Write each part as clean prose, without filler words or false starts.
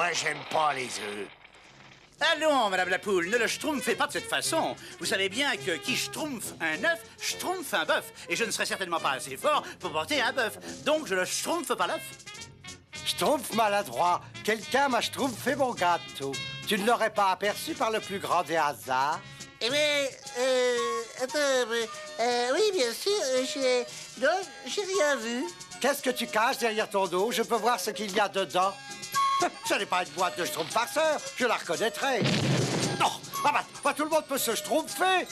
Moi, j'aime pas les œufs. Allons, Madame la Poule, ne le schtroumpfez pas de cette façon. Vous savez bien que qui schtroumpfe un œuf, schtroumpfe un bœuf. Et je ne serai certainement pas assez fort pour porter un bœuf. Donc je ne schtroumpfe pas l'œuf. Schtroumpf maladroit, quelqu'un m'a schtroumpfé mon gâteau. Tu ne l'aurais pas aperçu par le plus grand des hasards? Eh bien, attends, oui, bien sûr, non, j'ai rien vu. Qu'est-ce que tu caches derrière ton dos? Je peux voir ce qu'il y a dedans. Ce n'est pas une boîte de schtroumpf farceur, je la reconnaîtrai. Non, tout le monde peut se schtroumpfer.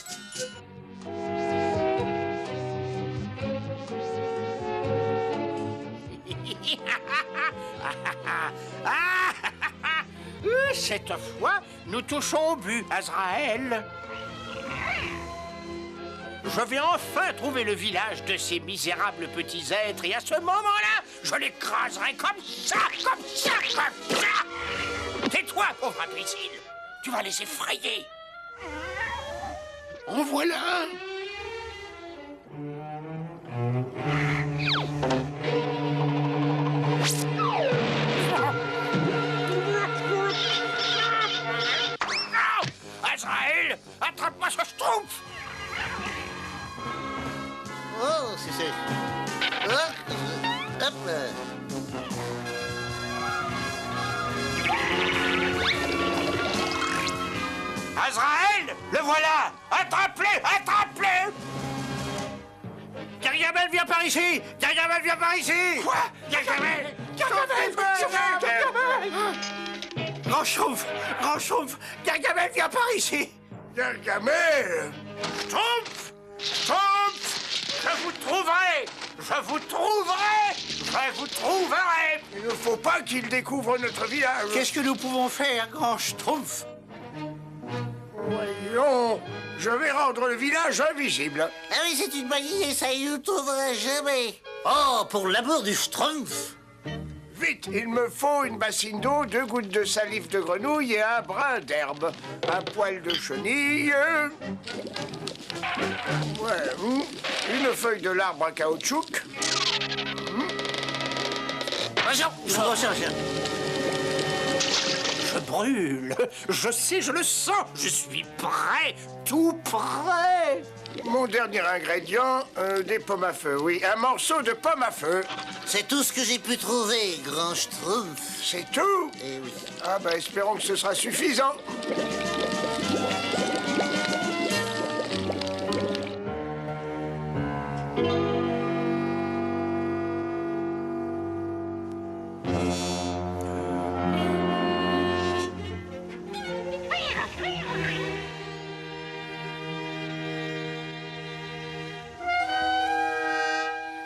Cette fois, nous touchons au but, Azraël. Je vais enfin trouver le village de ces misérables petits êtres et à ce moment-là, je l'écraserai comme ça, comme ça, comme ça. Tais-toi, pauvre imbécile. Tu vas les effrayer. En voilà un. Azraël, attrape-moi ce schtroumpf. Oh, c'est... Hop là. Azraël, le voilà. Attrape-le, attrape-le. Gargamel, viens par ici. Gargamel, viens par ici. Quoi? Gargamel, Grand Schtroumpf, Gargamel, viens par ici. Gargamel. Schtroumpf, Schtroumpf. Je vous trouverai! Je vous trouverai! Je vous trouverai! Il ne faut pas qu'il découvre notre village. Qu'est-ce que nous pouvons faire, Grand Schtroumpf? Voyons, je vais rendre le village invisible. Ah oui, c'est une bonne idée, ça y nous trouvera jamais. Oh, pour l'amour du Schtroumpf! Vite, il me faut une bassine d'eau, 2 gouttes de salive de grenouille et un brin d'herbe. Un poil de chenille. Ouais, une feuille de l'arbre à caoutchouc. Je brûle. Je sais, je le sens. Je suis prêt, tout prêt. Mon dernier ingrédient, des pommes à feu. Oui, un morceau de pomme à feu. C'est tout ce que j'ai pu trouver, grand Schtroumpf. C'est tout? Eh oui. Ah ben, espérons que ce sera suffisant.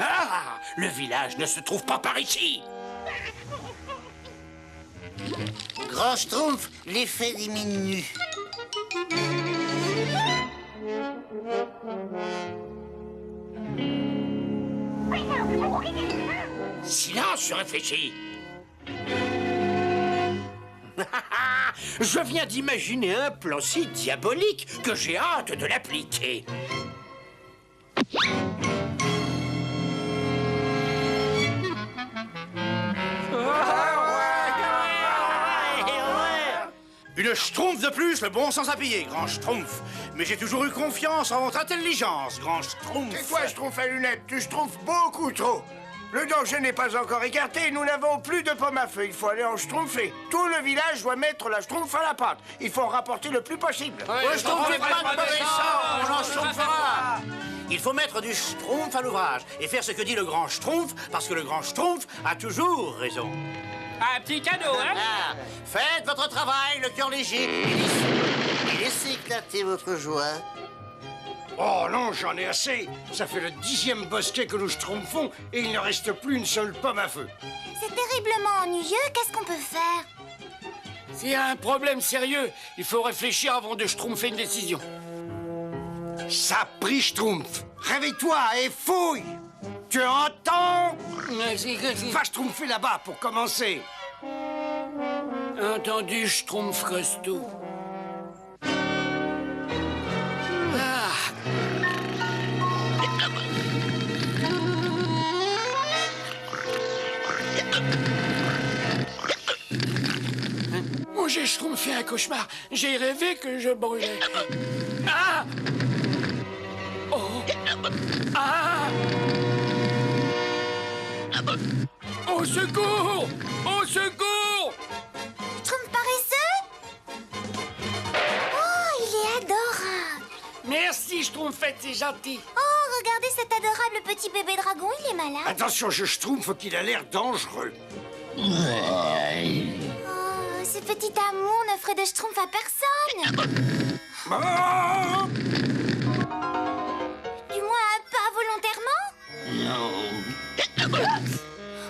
Ah, le village ne se trouve pas par ici. Grand Schtroumpf, l'effet diminue. Silence, je réfléchis. Je viens d'imaginer un plan si diabolique que j'ai hâte de l'appliquer. Une schtroumpf de plus, le bon sens à piller, grand schtroumpf. Mais j'ai toujours eu confiance en votre intelligence, grand schtroumpf. C'est quoi, schtroumpf à lunettes? Tu schtroumpfes beaucoup trop. Le danger n'est pas encore écarté, nous n'avons plus de pommes à feu. Il faut aller en schtroumpfer. Tout le village doit mettre la schtroumpf à la pâte. Il faut en rapporter le plus possible. Le schtroumpf n'est pas de mauvais sang, on en schtroumpfera. Il faut mettre du schtroumpf à l'ouvrage et faire ce que dit le grand schtroumpf, parce que le grand schtroumpf a toujours raison. Un petit cadeau, hein? Ah, faites votre travail, le cœur léger. Et laissez éclater votre joie. Oh non, j'en ai assez. Ça fait le 10e bosquet que nous schtroumpfons et il ne reste plus une seule pomme à feu. C'est terriblement ennuyeux, qu'est-ce qu'on peut faire? S'il y a un problème sérieux, il faut réfléchir avant de schtroumpfer une décision. Sapri schtroumpf, réveille-toi et fouille. Tu entends? Va schtroumpfer là-bas pour commencer. Entendu, schtroumpf costaud. j'ai schtroumpfé un cauchemar. J'ai rêvé que je brûlais. Ah! Oh! Ah! Au secours! Au secours! Schtroumpf paresseux? Oh, il est adorable. Merci, Schtroumpfette, c'est gentil. Oh, regardez cet adorable petit bébé dragon, il est malade. Attention, je schtroumpf qu'il a l'air dangereux. Oh, ce petit amour ne ferait de Schtroumpf à personne. Oh Du moins, pas volontairement.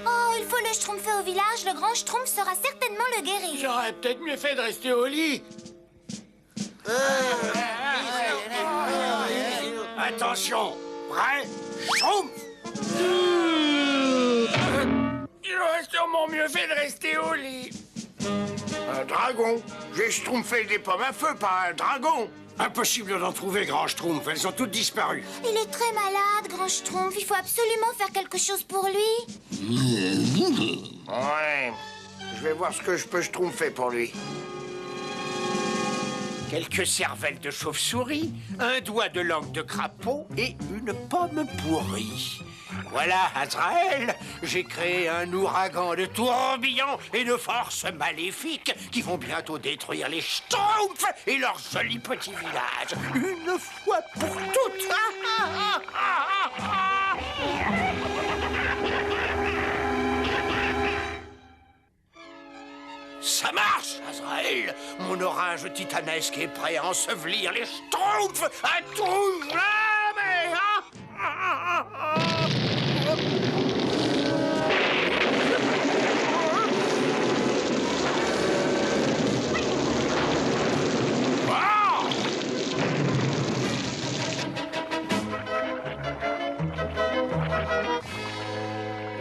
Oh, il faut le Schtroumpfer au village. Le grand Schtroumpf saura certainement le guérir. J'aurais peut-être mieux fait de rester au lit. Attention, prêt, schtroumpf. J'aurais sûrement mieux fait de rester au lit. Un dragon. J'ai schtroumpfé des pommes à feu, pas un dragon. Impossible d'en trouver, grand schtroumpf. Elles ont toutes disparu. Il est très malade, grand Schtroumpf. Il faut absolument faire quelque chose pour lui. Ouais. Je vais voir ce que je peux schtroumpfer pour lui. Quelques cervelles de chauve-souris, un doigt de langue de crapaud et une pomme pourrie. Voilà, Azraël, j'ai créé un ouragan de tourbillons et de forces maléfiques qui vont bientôt détruire les Schtroumpfs et leur joli petit village. Une fois pour toutes. Ça marche, Azraël. Mon orage titanesque est prêt à ensevelir les Schtroumpfs à tout jamais.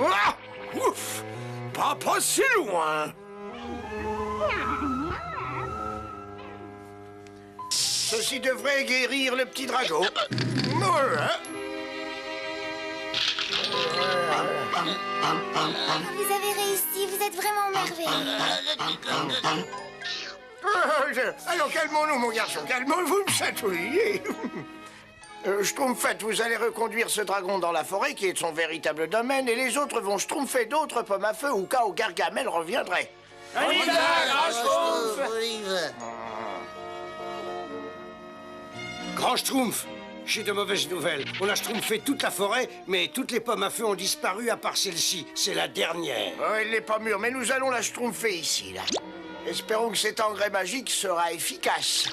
Ah, ouf, pas si loin. Ceci devrait guérir le petit dragon. Voilà. Vous avez réussi, vous êtes vraiment merveilleux. Alors calmons-nous, mon garçon, calmons-vous, vous me chatouillez. Schtroumpfette, vous allez reconduire ce dragon dans la forêt qui est son véritable domaine et les autres vont schtroumpfer d'autres pommes à feu au cas où Gargamel reviendrait. Grand schtroumpf, j'ai de mauvaises nouvelles. On a schtroumpfé toute la forêt, mais toutes les pommes à feu ont disparu à part celle-ci. C'est la dernière. Oh, elle n'est pas mûre, mais nous allons la schtroumpfer ici, là. Espérons que cet engrais magique sera efficace.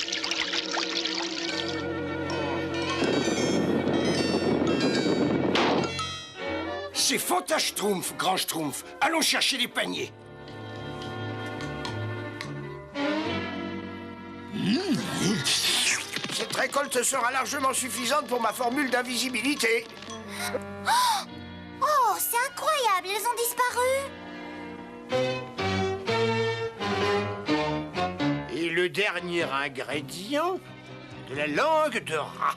C'est fantastique, schtroumpf, grand schtroumpf. Allons chercher les paniers. Cette récolte sera largement suffisante pour ma formule d'invisibilité. Oh, c'est incroyable, elles ont disparu. Et le dernier ingrédient, de la langue de rat.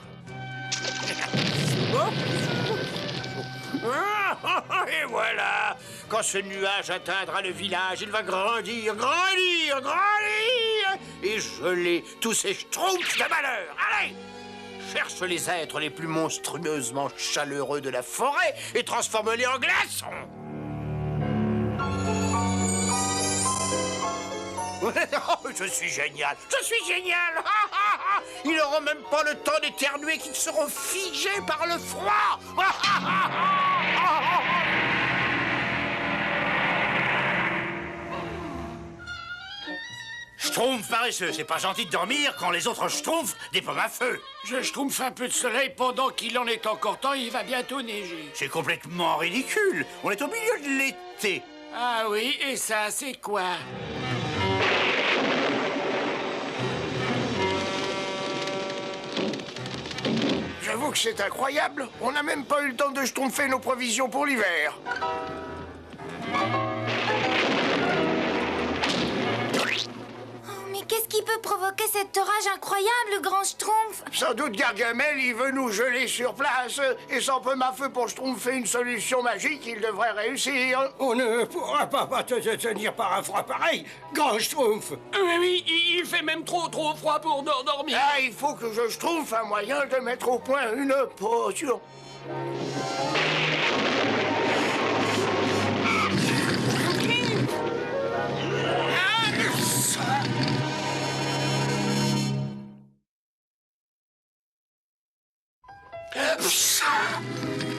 Et voilà. Quand ce nuage atteindra le village, il va grandir, grandir, grandir et geler tous ces schtroumpfs de malheur. Allez, cherche les êtres les plus monstrueusement chaleureux de la forêt et transforme-les en glaçons. Oh, je suis génial, je suis génial. Ils n'auront même pas le temps d'éternuer qu'ils seront figés par le froid. Schtroumpf paresseux, c'est pas gentil de dormir quand les autres schtroumpfs des pommes à feu. Je schtroumpfe un peu de soleil pendant qu'il en est encore temps, il va bientôt neiger. C'est complètement ridicule. On est au milieu de l'été. Ah oui, et ça, c'est quoi? J'avoue que c'est incroyable. On n'a même pas eu le temps de schtroumpfer nos provisions pour l'hiver. Oh, mais qu'est-ce qui peut provoquer cet orage incroyable, grand Schtroumpf? Sans doute Gargamel, il veut nous geler sur place. Et sans Pomme-à-Feu pour Schtroumpfer une solution magique, il devrait réussir. On ne pourra pas te tenir par un froid pareil, grand Schtroumpf. Oui, il fait même trop froid pour dormir. Ah, il faut que je trouve un moyen de mettre au point une potion.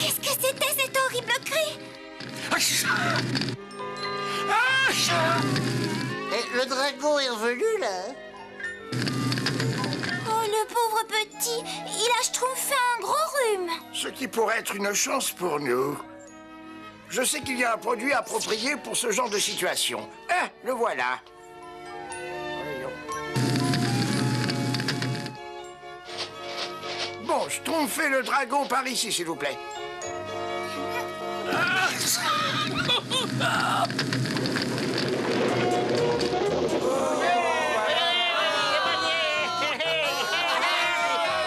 Qu'est-ce que c'était cet horrible cri? Et le dragon est revenu, là? Oh, le pauvre petit, il a Schtroumpfé un gros rhume. Ce qui pourrait être une chance pour nous. Je sais qu'il y a un produit approprié pour ce genre de situation. Ah, le voilà. Voyons. Bon, Schtroumpfez le dragon par ici, s'il vous plaît.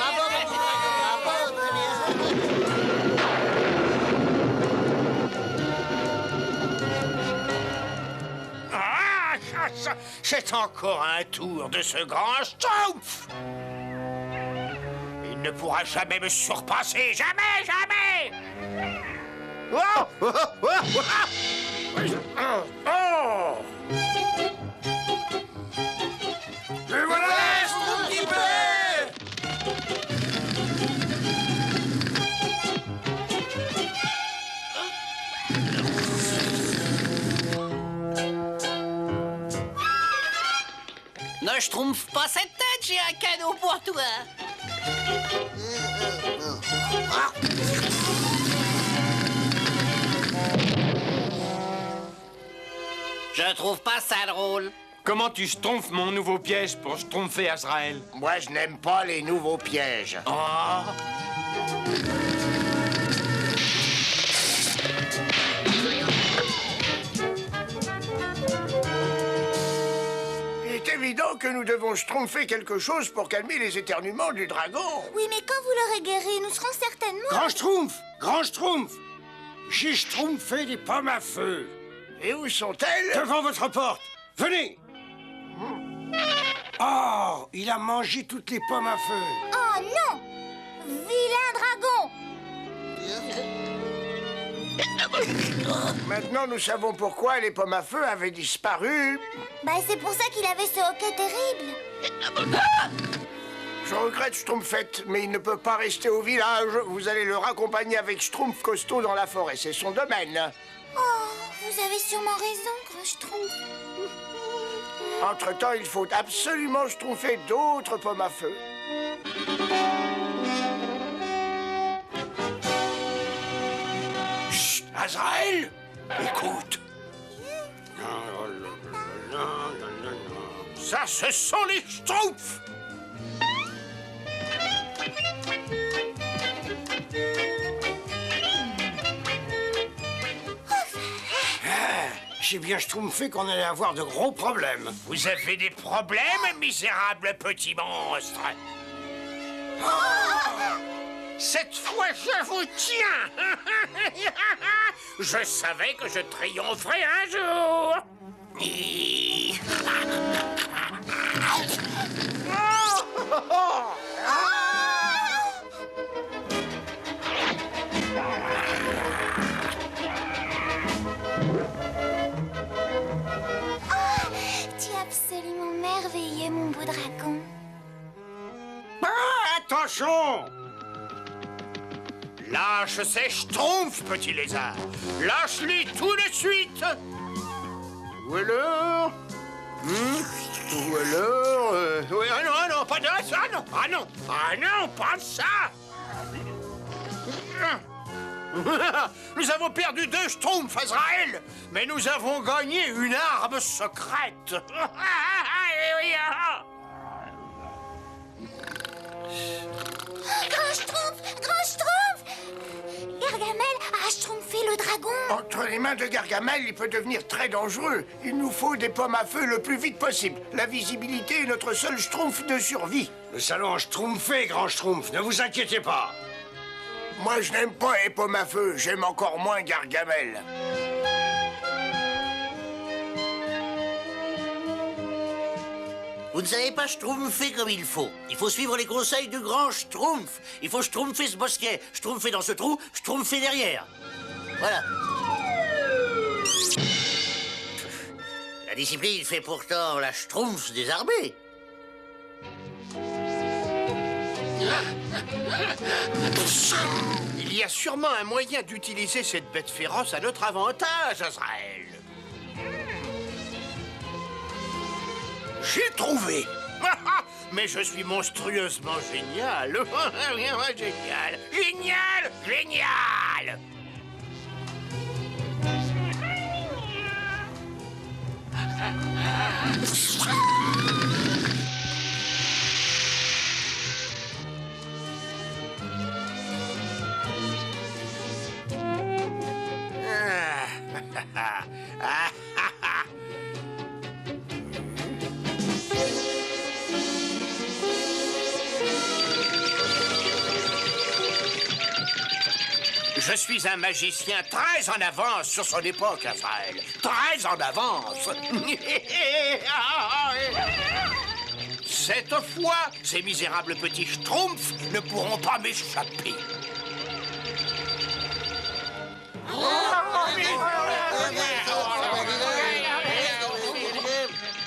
Bravo, mon petit dragon, bravo, très bien. C'est encore un tour de ce grand Schtroumpf. Il ne pourra jamais me surpasser, jamais, jamais. Oh, oh, oh, oh, oh. Et voilà, Ne schtroumpf pas cette tête, j'ai un cadeau pour toi. Je trouve pas ça drôle. Comment tu schtroumpfes mon nouveau piège pour schtroumpfer Azraël? Moi, je n'aime pas les nouveaux pièges. Il est évident que nous devons schtroumpfer quelque chose pour calmer les éternuements du dragon. Oui, mais quand vous l'aurez guéri, nous serons certainement... Grand Schtroumpf, j'ai schtroumpfé des pommes à feu. Et où sont-elles? Devant votre porte. Venez. Oh, il a mangé toutes les pommes à feu. Oh non! Vilain dragon! Maintenant, nous savons pourquoi les pommes à feu avaient disparu. Bah, c'est pour ça qu'il avait ce hoquet terrible. Je regrette Schtroumpfette, mais il ne peut pas rester au village. Vous allez le raccompagner avec Schtroumpf Costaud dans la forêt, c'est son domaine. Oh, vous avez sûrement raison, grand Schtroumpf. Entre-temps, il faut absolument schtroumpfer d'autres pommes à feu. Chut, Azraël, écoute. Ça, ce sont les Schtroumpfs. J'ai bien schtroumpfé qu'on allait avoir de gros problèmes. Vous avez des problèmes, misérable petit monstre? Cette fois, je vous tiens. Je savais que je triompherais un jour. Tu es absolument merveilleux, mon beau dragon. Attention! Lâche ces schtroumpfs, petit lézard. Lâche-les tout de suite. Ou alors... Ou alors... Oui, ah non, pas de ça, non. Ah non, pas de ça. Nous avons perdu 2 schtroumpfs, Azraël, mais nous avons gagné une arme secrète. Grand Schtroumpf! Grand Schtroumpf! Gargamel a schtroumpfé le dragon. Entre les mains de Gargamel, il peut devenir très dangereux. Il nous faut des pommes à feu le plus vite possible. La visibilité est notre seul schtroumpf de survie. Nous allons schtroumpfer, grand schtroumpf, ne vous inquiétez pas. Moi, je n'aime pas les pommes à feu. J'aime encore moins Gargamel. Vous ne savez pas schtroumpfer comme il faut. Il faut suivre les conseils du grand schtroumpf. Il faut schtroumpfer ce bosquet, schtroumpfer dans ce trou, schtroumpfer derrière. Voilà. La discipline fait pourtant la schtroumpf désarmée. Il y a sûrement un moyen d'utiliser cette bête féroce à notre avantage, Azrael. J'ai trouvé. Mais je suis monstrueusement génial. Génial, génial, génial. Je suis un magicien très en avance sur son époque, Azrael. Très en avance. Cette fois, ces misérables petits schtroumpfs ne pourront pas m'échapper.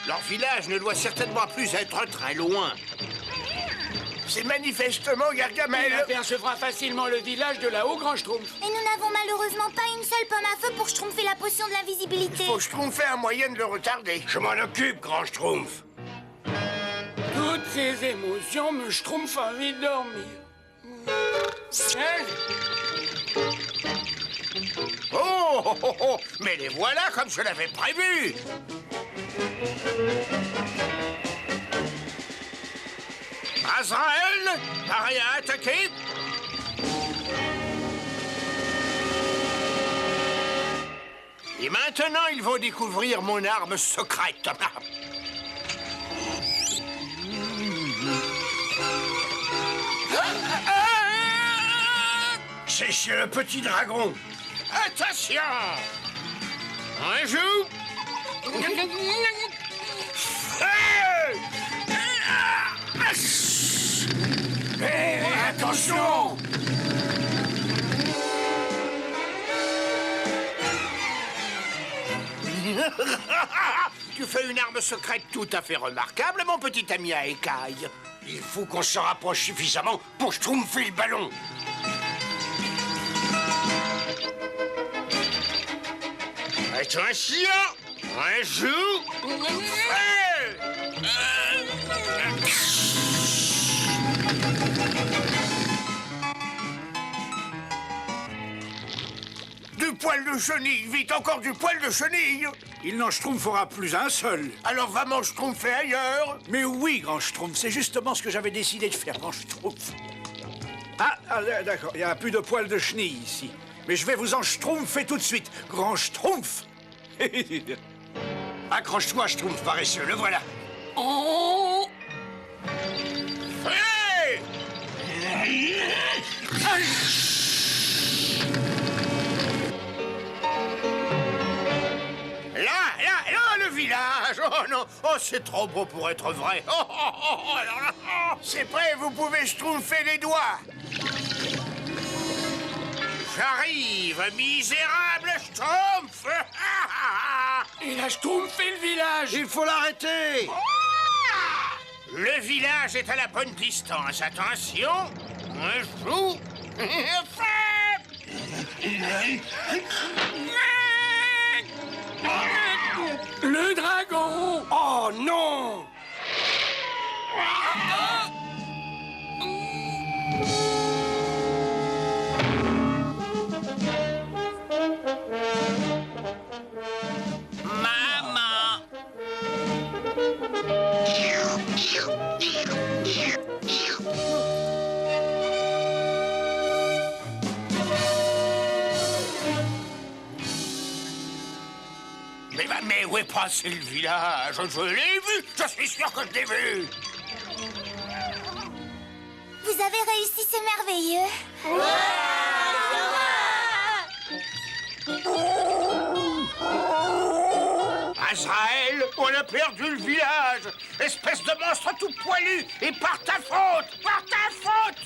Leur village ne doit certainement plus être très loin. C'est manifestement Gargamel. Il apercevra facilement le village de là-haut, grand schtroumpf. Et nous n'avons malheureusement pas une seule pomme à feu pour schtroumpfer la potion de l'invisibilité. Faut schtroumpfer un moyen de le retarder. Je m'en occupe, grand schtroumpf. Toutes ces émotions me schtroumpfent envie de dormir. Oh, oh, oh, oh, mais les voilà comme je l'avais prévu. Azrael, pareil à attaquer. Et maintenant, ils vont découvrir mon arme secrète. C'est chez le petit dragon. Attention! Un joue. Attention! Tu fais une arme secrète tout à fait remarquable, mon petit ami à écailles. Il faut qu'on se rapproche suffisamment pour schtroumpfer le ballon. Attention! Un joue. Du poil de chenille, vite, encore du poil de chenille. Il n'en schtroumpfera plus un seul. Alors va m'en schtroumpfer ailleurs. Mais oui, grand schtroumpf, c'est justement ce que j'avais décidé de faire, grand schtroumpf. D'accord, il n'y a plus de poils de chenille ici. Mais je vais vous en schtroumpfer tout de suite, grand schtroumpf. Accroche-toi, schtroumpf paresseux, le voilà. Oh! Hey! Là, le village. Oh non, oh c'est trop beau pour être vrai. Alors là, C'est prêt, vous pouvez schtroumpfer les doigts. j'arrive, misérable schtroumpf. Il a schtroumpfé le village. Il faut l'arrêter. Le village est à la bonne distance. Attention, un joue. Le dragon. Oh non! Maman! Mais où est passé le village? Je l'ai vu, je suis sûr que je l'ai vu. Vous avez réussi, c'est merveilleux. Azraël, on a perdu le village. Espèce de monstre tout poilu. Et par ta faute, par ta faute.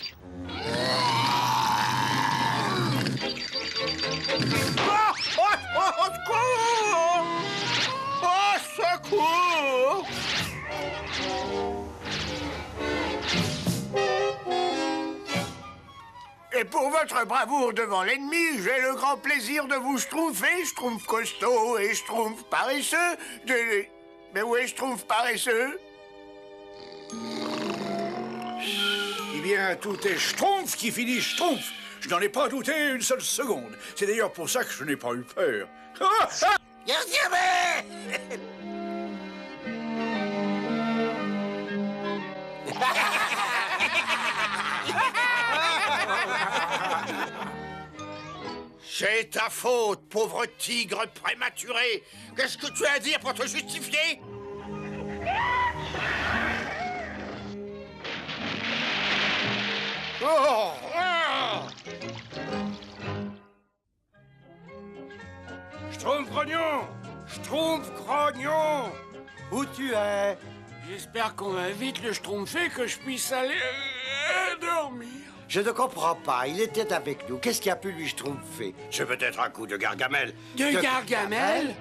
Au secours! Au secours! Et pour votre bravoure devant l'ennemi, j'ai le grand plaisir de vous schtroumpfer, schtroumpf costaud et schtroumpf paresseux. Mais où est schtroumpf paresseux? Eh bien, tout est schtroumpf qui finit schtroumpf. Je n'en ai pas douté une seule seconde. C'est d'ailleurs pour ça que je n'ai pas eu peur. C'est ta faute, pauvre tigre prématuré. Qu'est-ce que tu as à dire pour te justifier? Oh! Schtroumpf grognon! Schtroumpf grognon! Où tu es? J'espère qu'on va vite le schtroumpfer, que je puisse aller dormir. Je ne comprends pas. Il était avec nous. Qu'est-ce qui a pu lui schtroumpfer? C'est peut-être un coup de Gargamel. De Gargamel?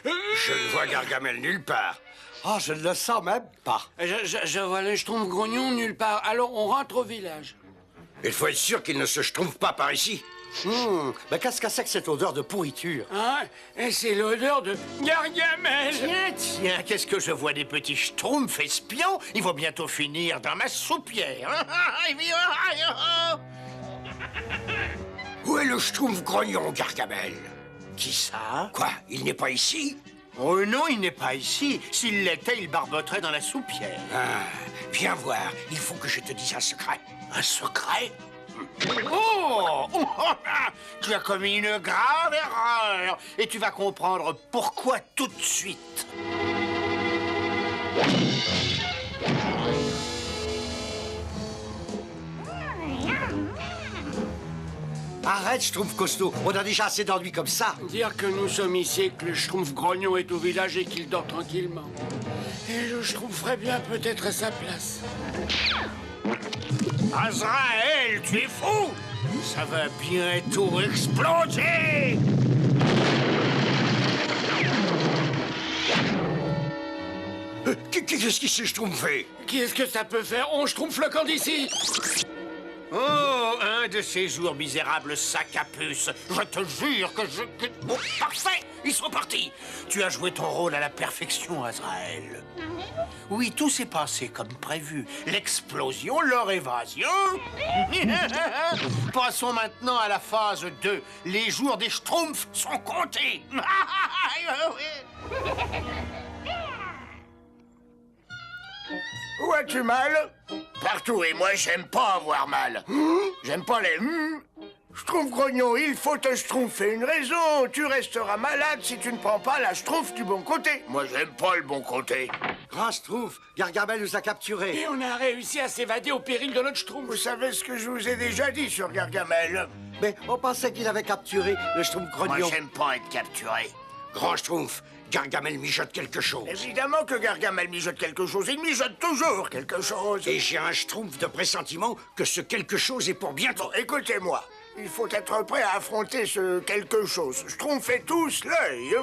Je ne vois Gargamel nulle part. Oh, je ne le sens même pas. Je vois le schtroumpf grognon nulle part. Alors on rentre au village. Il faut être sûr qu'il ne se schtroumpfe pas par ici. Mais qu'est-ce que c'est que cette odeur de pourriture? Hein? Et c'est l'odeur de Gargamel. Tiens, qu'est-ce que je vois des petits schtroumpfs espions? Ils vont bientôt finir dans ma soupière. Où est le schtroumpf grognon, Gargamel? Qui ça? Quoi? Il n'est pas ici? Oh non, il n'est pas ici. S'il l'était, il barboterait dans la soupière. Ah, viens voir. Il faut que je te dise un secret. Un secret? Oh! Tu as commis une grave erreur et tu vas comprendre pourquoi tout de suite. Arrête, Schtroumpf costaud. On a déjà assez d'ennuis comme ça. Dire que nous sommes ici et que le schtroumpf grognon est au village et qu'il dort tranquillement. Et le schtroumpferais bien peut-être à sa place. Azraël, tu es fou! Ça va bientôt exploser! Qu'est-ce qui s'est schtroumpfé? Qu'est-ce que ça peut faire? On schtroumpfe le camp d'ici! Oh, un de ces jours misérables sacs à puce. Je te jure que Oh, parfait! Ils sont partis! Tu as joué ton rôle à la perfection, Azraël. Oui, tout s'est passé comme prévu. L'explosion, leur évasion. Passons maintenant à la phase 2. Les jours des schtroumpfs sont comptés. Où as-tu mal? Partout, et moi j'aime pas avoir mal. J'aime pas les... Schtroumpf grognon, il faut te schtroumpfer une raison. Tu resteras malade si tu ne prends pas la schtroumpf du bon côté. Moi j'aime pas le bon côté. Grand Schtroumpf, Gargamel nous a capturés. Et on a réussi à s'évader au péril de notre schtroumpf. Vous savez ce que je vous ai déjà dit sur Gargamel? Mais on pensait qu'il avait capturé le Schtroumpf Moi, grognon. j'aime pas être capturé. Grand Schtroumpf, Gargamel mijote quelque chose. Évidemment que Gargamel mijote quelque chose. Il mijote toujours quelque chose. Et j'ai un schtroumpf de pressentiment que ce quelque chose est pour bientôt. Bon, écoutez-moi. Il faut être prêt à affronter ce quelque chose. Schtroumpfez tous l'œil.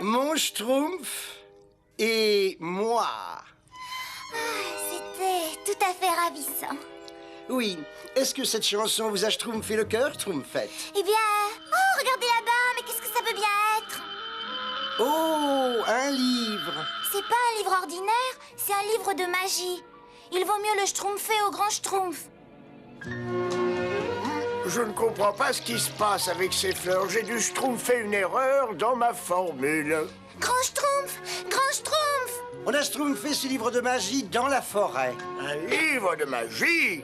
Mon Schtroumpf et moi. C'était tout à fait ravissant. Oui. Est-ce que cette chanson vous a schtroumpfé le cœur, Schtroumpfette? Eh bien... Oh, regardez là-bas, mais qu'est-ce que ça peut bien être? Oh, un livre. C'est pas un livre ordinaire, c'est un livre de magie. Il vaut mieux le schtroumpfer au grand schtroumpf. Je ne comprends pas ce qui se passe avec ces fleurs. J'ai dû schtroumpfer une erreur dans ma formule. Grand Schtroumpf! Grand Schtroumpf! On a schtroumpfé ce livre de magie dans la forêt. Un livre de magie?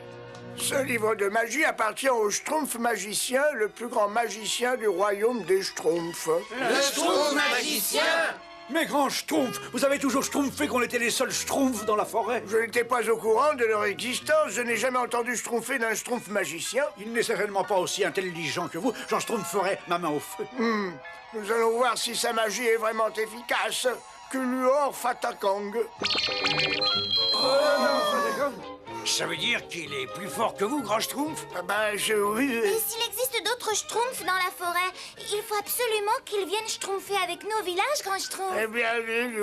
Ce livre de magie appartient au Schtroumpf magicien, le plus grand magicien du royaume des Schtroumpfs. Le Schtroumpf magicien! Mais grand Schtroumpf, vous avez toujours schtroumpfé qu'on était les seuls schtroumpfs dans la forêt. Je n'étais pas au courant de leur existence. Je n'ai jamais entendu schtroumpfer d'un Schtroumpf magicien. Il n'est certainement pas aussi intelligent que vous. J'en schtroumpferai ma main au feu. Nous allons voir si sa magie est vraiment efficace. Kuluor Fatakang. Ça veut dire qu'il est plus fort que vous, Grand Schtroumpf? Ah ben, oui. Et s'il existe d'autres Schtroumpfs dans la forêt, il faut absolument qu'ils viennent Schtroumpfer avec nous au village, Grand Schtroumpf. Eh bien,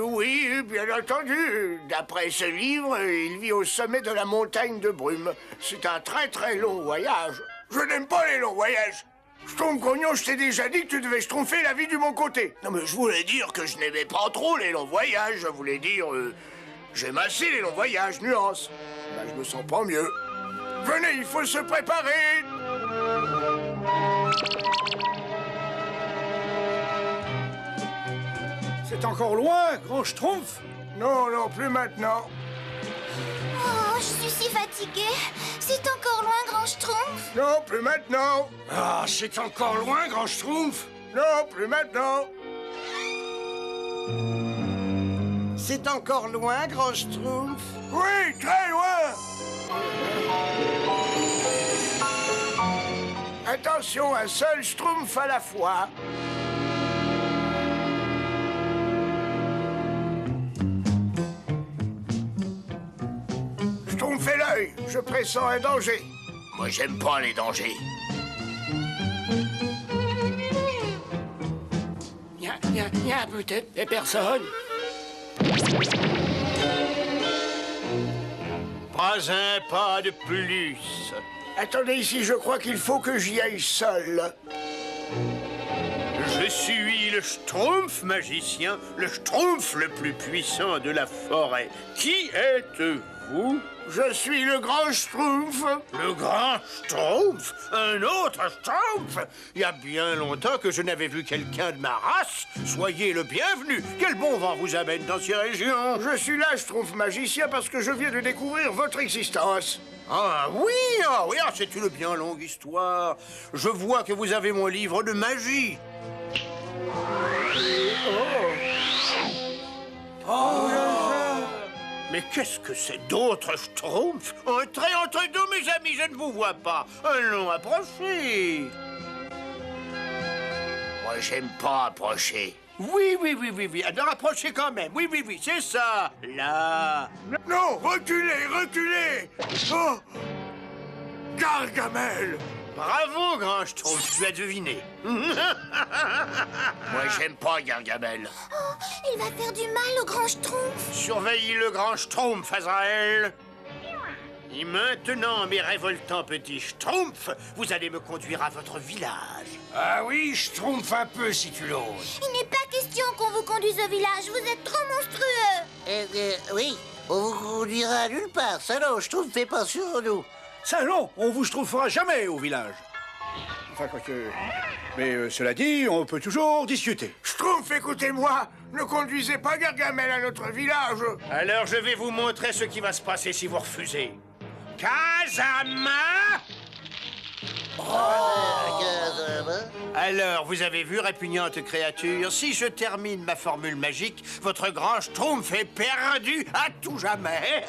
oui, bien entendu. D'après ce livre, il vit au sommet de la montagne de brume. C'est un très très long voyage. Je n'aime pas les longs voyages. Schtroumpf Grognon, je t'ai déjà dit que tu devais schtroumpfer la vie du bon côté. Non, mais je voulais dire que je n'aimais pas trop les longs voyages. Je voulais dire... j'aime assez les longs voyages, nuance. Ben, je me sens pas mieux. Venez, il faut se préparer. C'est encore loin, grand Schtroumpf. Non, non, plus maintenant. Oh, je suis si fatiguée. C'est encore loin, Grand Schtroumpf. Non, plus maintenant. Ah, c'est encore loin, Grand Schtroumpf! Non, plus maintenant. C'est encore loin, grand Schtroumpf. Oui, très loin. Attention, un seul Schtroumpf à la fois. Schtroumpfez l'œil, je pressens un danger. Moi, j'aime pas les dangers. Y a peut-être des personnes. Pas un pas de plus. Attendez ici, je crois qu'il faut que j'y aille seul. Je suis le Schtroumpf magicien, le Schtroumpf le plus puissant de la forêt. Qui êtes-vous? Je suis le grand Schtroumpf. Le grand Schtroumpf? Un autre Schtroumpf? Il y a bien longtemps que je n'avais vu quelqu'un de ma race. Soyez le bienvenu. Quel bon vent vous amène dans ces régions? Je suis là, Schtroumpf magicien, parce que je viens de découvrir votre existence. Ah oui, c'est une bien longue histoire. Je vois que vous avez mon livre de magie. Mais qu'est-ce que c'est d'autres Schtroumpfs? Entrez entre nous, mes amis, je ne vous vois pas. Allons, approchez. Moi, j'aime pas approcher. Oui. Alors approchez quand même. Oui, c'est ça. Là. Non, reculez. Oh, Gargamel. Bravo, grand Schtroumpf, tu as deviné. Moi, j'aime pas Gargamel. Oh, il va faire du mal au Grand Schtroumpf. Surveille le grand Schtroumpf, Azraël. Et maintenant, mes révoltants petits Schtroumpfs, vous allez me conduire à votre village. Ah oui, Schtroumpf un peu si tu l'oses. Il n'est pas question qu'on vous conduise au village. Vous êtes trop monstrueux. Oui, on vous conduira nulle part. Ça non, Schtroumpf fait pas sur nous. Ça non, on vous schtroumpfera jamais au village. Enfin, quoique... Mais cela dit, on peut toujours discuter. Schtroumpf, écoutez-moi. Ne conduisez pas Gargamel à notre village. Alors, je vais vous montrer ce qui va se passer si vous refusez. Kazama! Alors, vous avez vu, répugnante créature, si je termine ma formule magique, votre grand Schtroumpf est perdu à tout jamais.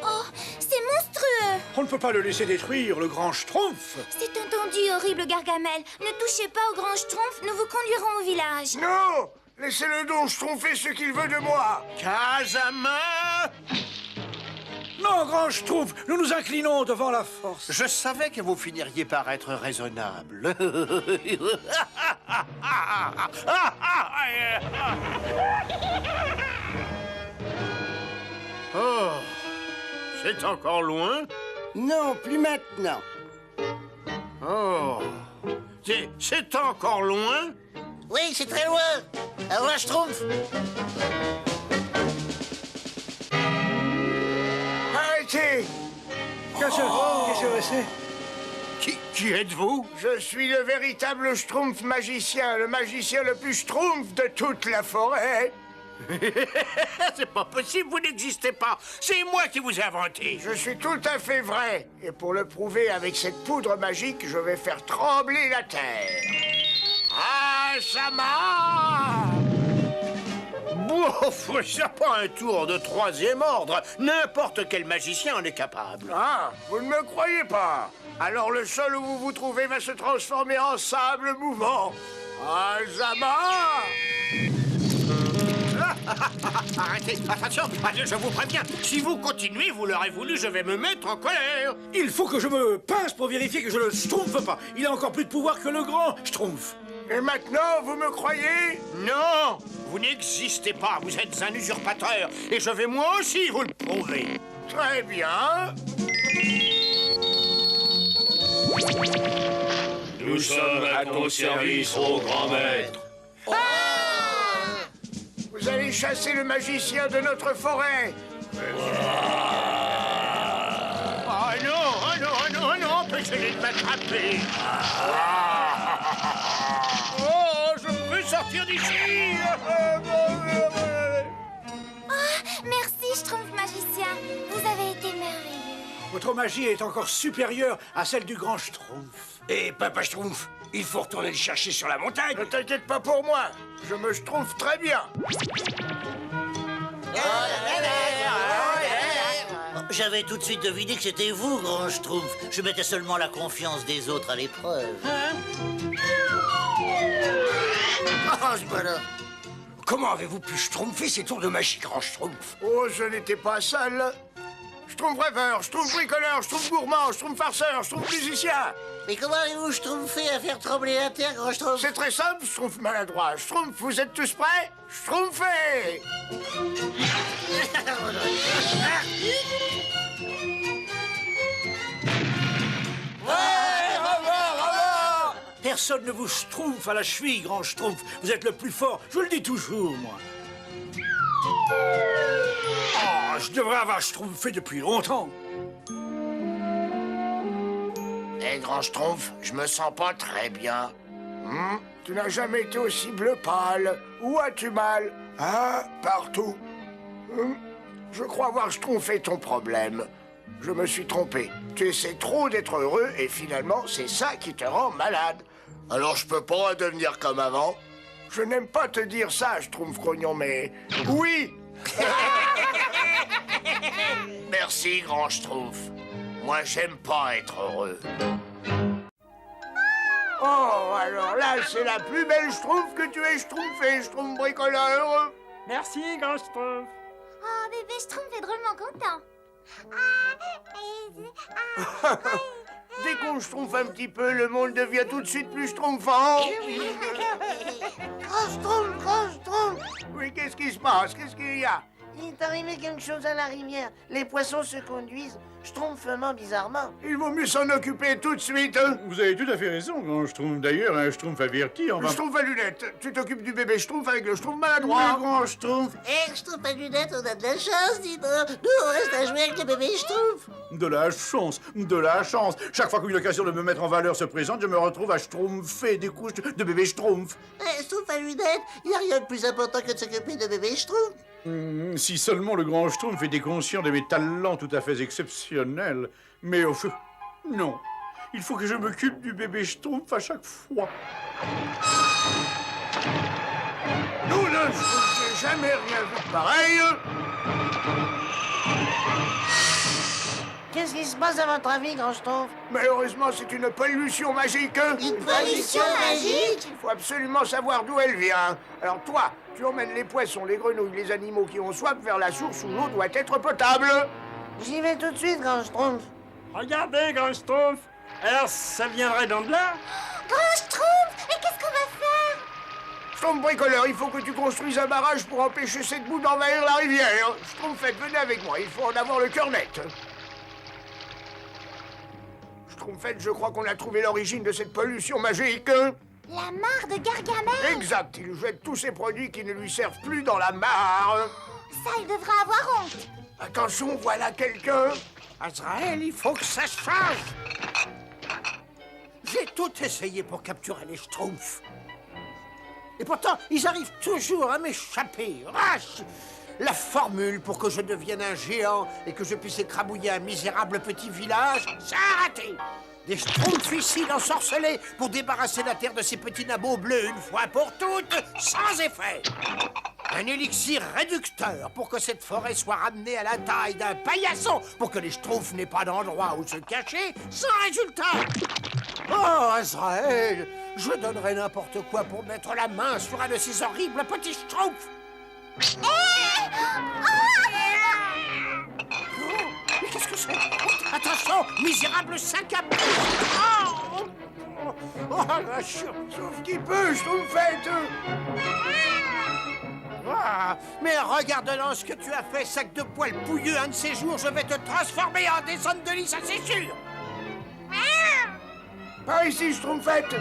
Oh, c'est monstrueux. On ne peut pas le laisser détruire, le grand Schtroumpf. C'est entendu, horrible Gargamel. Ne touchez pas au Grand Schtroumpf, nous vous conduirons au village. Non! Laissez-le donc Schtroumpfer ce qu'il veut de moi. Kazama! Non, grand Schtroumpf, nous nous inclinons devant la force. Je savais que vous finiriez par être raisonnable. Oh, c'est encore loin? Non, plus maintenant. Oh, c'est encore loin? Oui, c'est très loin. Alors là, Schtroumpf. Arrêtez! Qu'est-ce que c'est? Qui êtes-vous? Je suis le véritable Schtroumpf magicien, le magicien le plus Schtroumpf de toute la forêt. C'est pas possible, vous n'existez pas. C'est moi qui vous ai inventé. Je suis tout à fait vrai. Et pour le prouver avec cette poudre magique, je vais faire trembler la terre. Ah, Sama! Bouf, c'est pas un tour de troisième ordre. N'importe quel magicien en est capable. Ah, vous ne me croyez pas? Alors le sol où vous vous trouvez va se transformer en sable mouvant. Ah, Sama! Arrêtez, attention, je vous préviens. Si vous continuez, vous l'aurez voulu, je vais me mettre en colère. Il faut que je me pince pour vérifier que je le schtroumpfe pas. Il a encore plus de pouvoir que le grand schtroumpf. Et maintenant, vous me croyez? Non, vous n'existez pas, vous êtes un usurpateur. Et je vais moi aussi vous le prouver. Très bien. Nous sommes à ton service, ô grand maître. Vous allez chasser le magicien de notre forêt. Ah non, empêchez-les de m'attraper. Oh, je veux sortir d'ici. Merci, Schtroumpf magicien. Vous avez été merveilleux. Votre magie est encore supérieure à celle du grand schtroumpf. Et Papa Schtroumpf, il faut retourner le chercher sur la montagne. Ne t'inquiète pas pour moi. Je me schtroumpfe très bien. J'avais tout de suite deviné que c'était vous, grand Schtroumpf. Je mettais seulement la confiance des autres à l'épreuve. Oh, ce bonheur. Comment avez-vous pu schtroumpfer ces tours de magie, grand Schtroumpf? Oh, je n'étais pas seul. Schtroumpf rêveur, Schtroumpf bricoleur, Schtroumpf gourmand, Schtroumpf farceur, Schtroumpf musicien. Mais comment avez-vous schtroumpfé à faire trembler la terre, grand Schtroumpf? C'est très simple, Schtroumpf maladroit. Schtroumpf, vous êtes tous prêts? Schtroumpfez! Personne ne vous schtroumpfe à la cheville, grand schtroumpf. Vous êtes le plus fort, je le dis toujours, moi. Oh, je devrais avoir schtroumpfé depuis longtemps. Eh, grand Schtroumpf, je me sens pas très bien. Tu n'as jamais été aussi bleu pâle. Où as-tu mal? Ah, partout. Je crois avoir schtroumpfé ton problème. Je me suis trompé. Tu essaies trop d'être heureux et finalement, c'est ça qui te rend malade. Alors je peux pas devenir comme avant? Je n'aime pas te dire ça, Schtroumpf grognon, mais... Oui! Merci, grand Schtroumpf. Moi, j'aime pas être heureux. Oh, alors là, c'est la plus belle Schtroumpf que tu aies schtroumpfée, Schtroumpf bricoleur. Merci, grand Schtroumpf. Oh, bébé Schtroumpf est drôlement content. Dès qu'on schtroumpfe un petit peu, le monde devient tout de suite plus schtroumpfant. Grand Schtroumpf. Oui, qu'est-ce qui se passe? Qu'est-ce qu'il y a? Il est arrivé quelque chose à la rivière. Les poissons se conduisent schtroumpfement bizarrement. Il vaut mieux s'en occuper tout de suite. Hein. Vous avez tout à fait raison, grand schtroumpf. D'ailleurs, un schtroumpf averti en va... Schtroumpf à lunettes, tu t'occupes du bébé Schtroumpf avec le Schtroumpf maladroit. Le grand schtroumpf. Schtroumpf à lunettes, on a de la chance, dis donc. Nous, on reste à jouer avec le bébé Schtroumpf. De la chance, de la chance. Chaque fois qu'une occasion de me mettre en valeur se présente, je me retrouve à schtroumpfer des couches de bébé schtroumpf. Schtroumpf à lunettes, il n'y a rien de plus important que de s'occuper de bébé Schtroumpf. Si seulement le grand schtroumpf était conscient de mes talents tout à fait exceptionnels. Mais au feu, non. Il faut que je m'occupe du bébé schtroumpf à chaque fois. Nous, le Schtroumpf, j'ai jamais rien vu de pareil. Qu'est-ce qui se passe à votre avis, grand Schtroumpf? Mais heureusement, c'est une pollution magique. Une pollution magique? Il faut absolument savoir d'où elle vient. Alors toi, tu emmènes les poissons, les grenouilles, les animaux qui ont soif vers la source où l'eau doit être potable. J'y vais tout de suite, grand Schtroumpf. Regardez, grand Schtroumpf. Alors, ça viendrait d'en là? Grand Schtroumpf, et qu'est-ce qu'on va faire? Schtroumpf bricoleur, il faut que tu construises un barrage pour empêcher cette boue d'envahir la rivière. Schtroumpfette, venez avec moi, il faut en avoir le cœur net. Schtroumpfette, je crois qu'on a trouvé l'origine de cette pollution magique. La mare de Gargamel. Exact, il jette tous ces produits qui ne lui servent plus dans la mare. Ça, il devrait avoir honte. Attention, voilà quelqu'un. Azraël, il faut que ça se change. J'ai tout essayé pour capturer les Schtroumpfs. Et pourtant, ils arrivent toujours à m'échapper. Vache! La formule pour que je devienne un géant et que je puisse écrabouiller un misérable petit village, ça a raté. Des Schtroumpficides ensorcelés pour débarrasser la terre de ces petits nabots bleus une fois pour toutes, sans effet. Un élixir réducteur pour que cette forêt soit ramenée à la taille d'un paillasson, pour que les Schtroumpfs n'aient pas d'endroit où se cacher, sans résultat. Oh, Azraël, je donnerais n'importe quoi pour mettre la main sur un de ces horribles petits Schtroumpfs. Oh, mais qu'est-ce que c'est? Oh, attention, misérable sac à oh, la Sauf qui peut, Schtroumpfette. Ah, mais regarde donc ce que tu as fait, sac de poils pouilleux. Un de ces jours, je vais te transformer en descente de lit, ça c'est sûr. Pas ici, Schtroumpfette.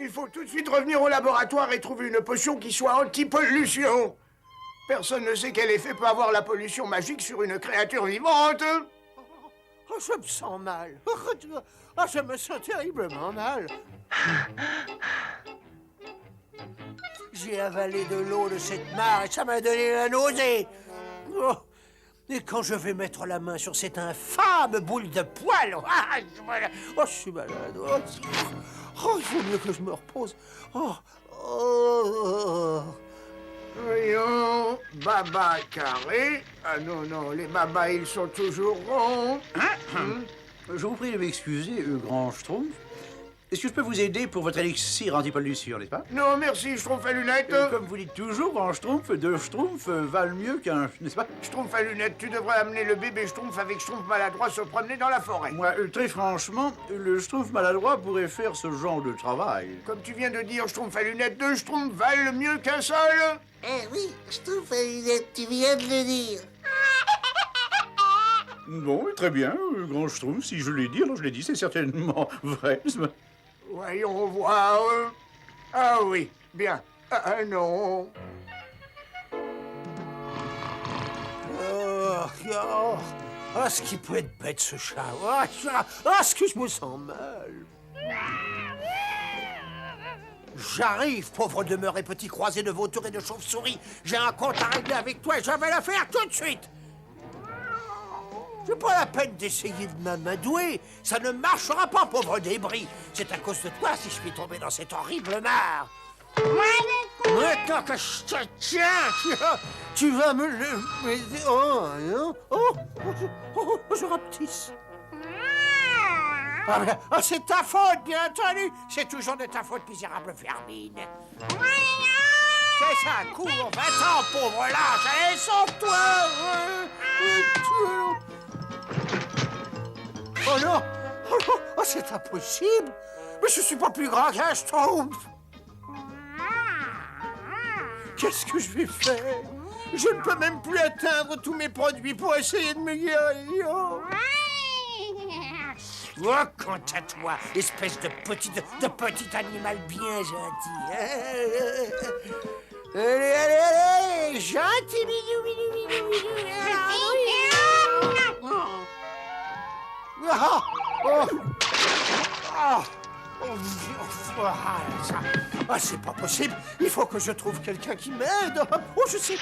Il faut tout de suite revenir au laboratoire et trouver une potion qui soit anti-pollution. Personne ne sait quel effet peut avoir la pollution magique sur une créature vivante. Oh, je me sens mal. Oh, je me sens terriblement mal. J'ai avalé de l'eau de cette mare et ça m'a donné la nausée. Oh, et quand je vais mettre la main sur cette infâme boule de poils, je suis malade. Oh, il vaut mieux que je me repose. Voyons, baba carré. Ah non, non, les babas, ils sont toujours ronds. Je vous prie de m'excuser, grand Schtroumpf. Est-ce que je peux vous aider pour votre élixir anti-pollution, n'est-ce pas? Non, merci, Schtroumpf à lunettes. Comme vous dites toujours, grand Schtroumpf, deux Schtroumpfs valent mieux qu'un, n'est-ce pas? Schtroumpf à lunettes, tu devrais amener le bébé Schtroumpf avec Schtroumpf maladroit se promener dans la forêt. Moi, très franchement, le Schtroumpf maladroit pourrait faire ce genre de travail. Comme tu viens de dire, Schtroumpf à lunettes, deux Schtroumpfs valent mieux qu'un seul. Eh oui, Schtroumpf à lunettes, tu viens de le dire. Bon, très bien, grand Schtroumpf, si je l'ai dit, alors je l'ai dit, c'est certainement vrai. Voyons voir. Ah oui, bien. Ah non. Ce qui peut être bête, ce chat. Ce que je me sens mal. J'arrive, pauvre demeuré petit croisé de vautours et de chauves-souris. J'ai un compte à régler avec toi et je vais le faire tout de suite. C'est pas la peine d'essayer de m'amadouer. Ça ne marchera pas, pauvre débris. C'est à cause de toi si je suis tombé dans cette horrible mare. Maintenant que je te tiens, tu vas me le... je rapetisse. C'est ta faute, bien entendu. C'est toujours de ta faute, misérable vermine. C'est ça, cours, va-t'en, pauvre lâche. Allez, sauve-toi. Oh non! Oh, c'est impossible! Mais je suis pas plus grand qu'un Schtroumpf! Qu'est-ce que je vais faire? Je ne peux même plus atteindre tous mes produits pour essayer de me guérir! Oh, quant à toi, espèce de petit animal bien gentil! Allez, gentil, bidou, bidou, bidou, bidou! C'est pas possible. Il faut que je trouve quelqu'un qui m'aide. Je sais.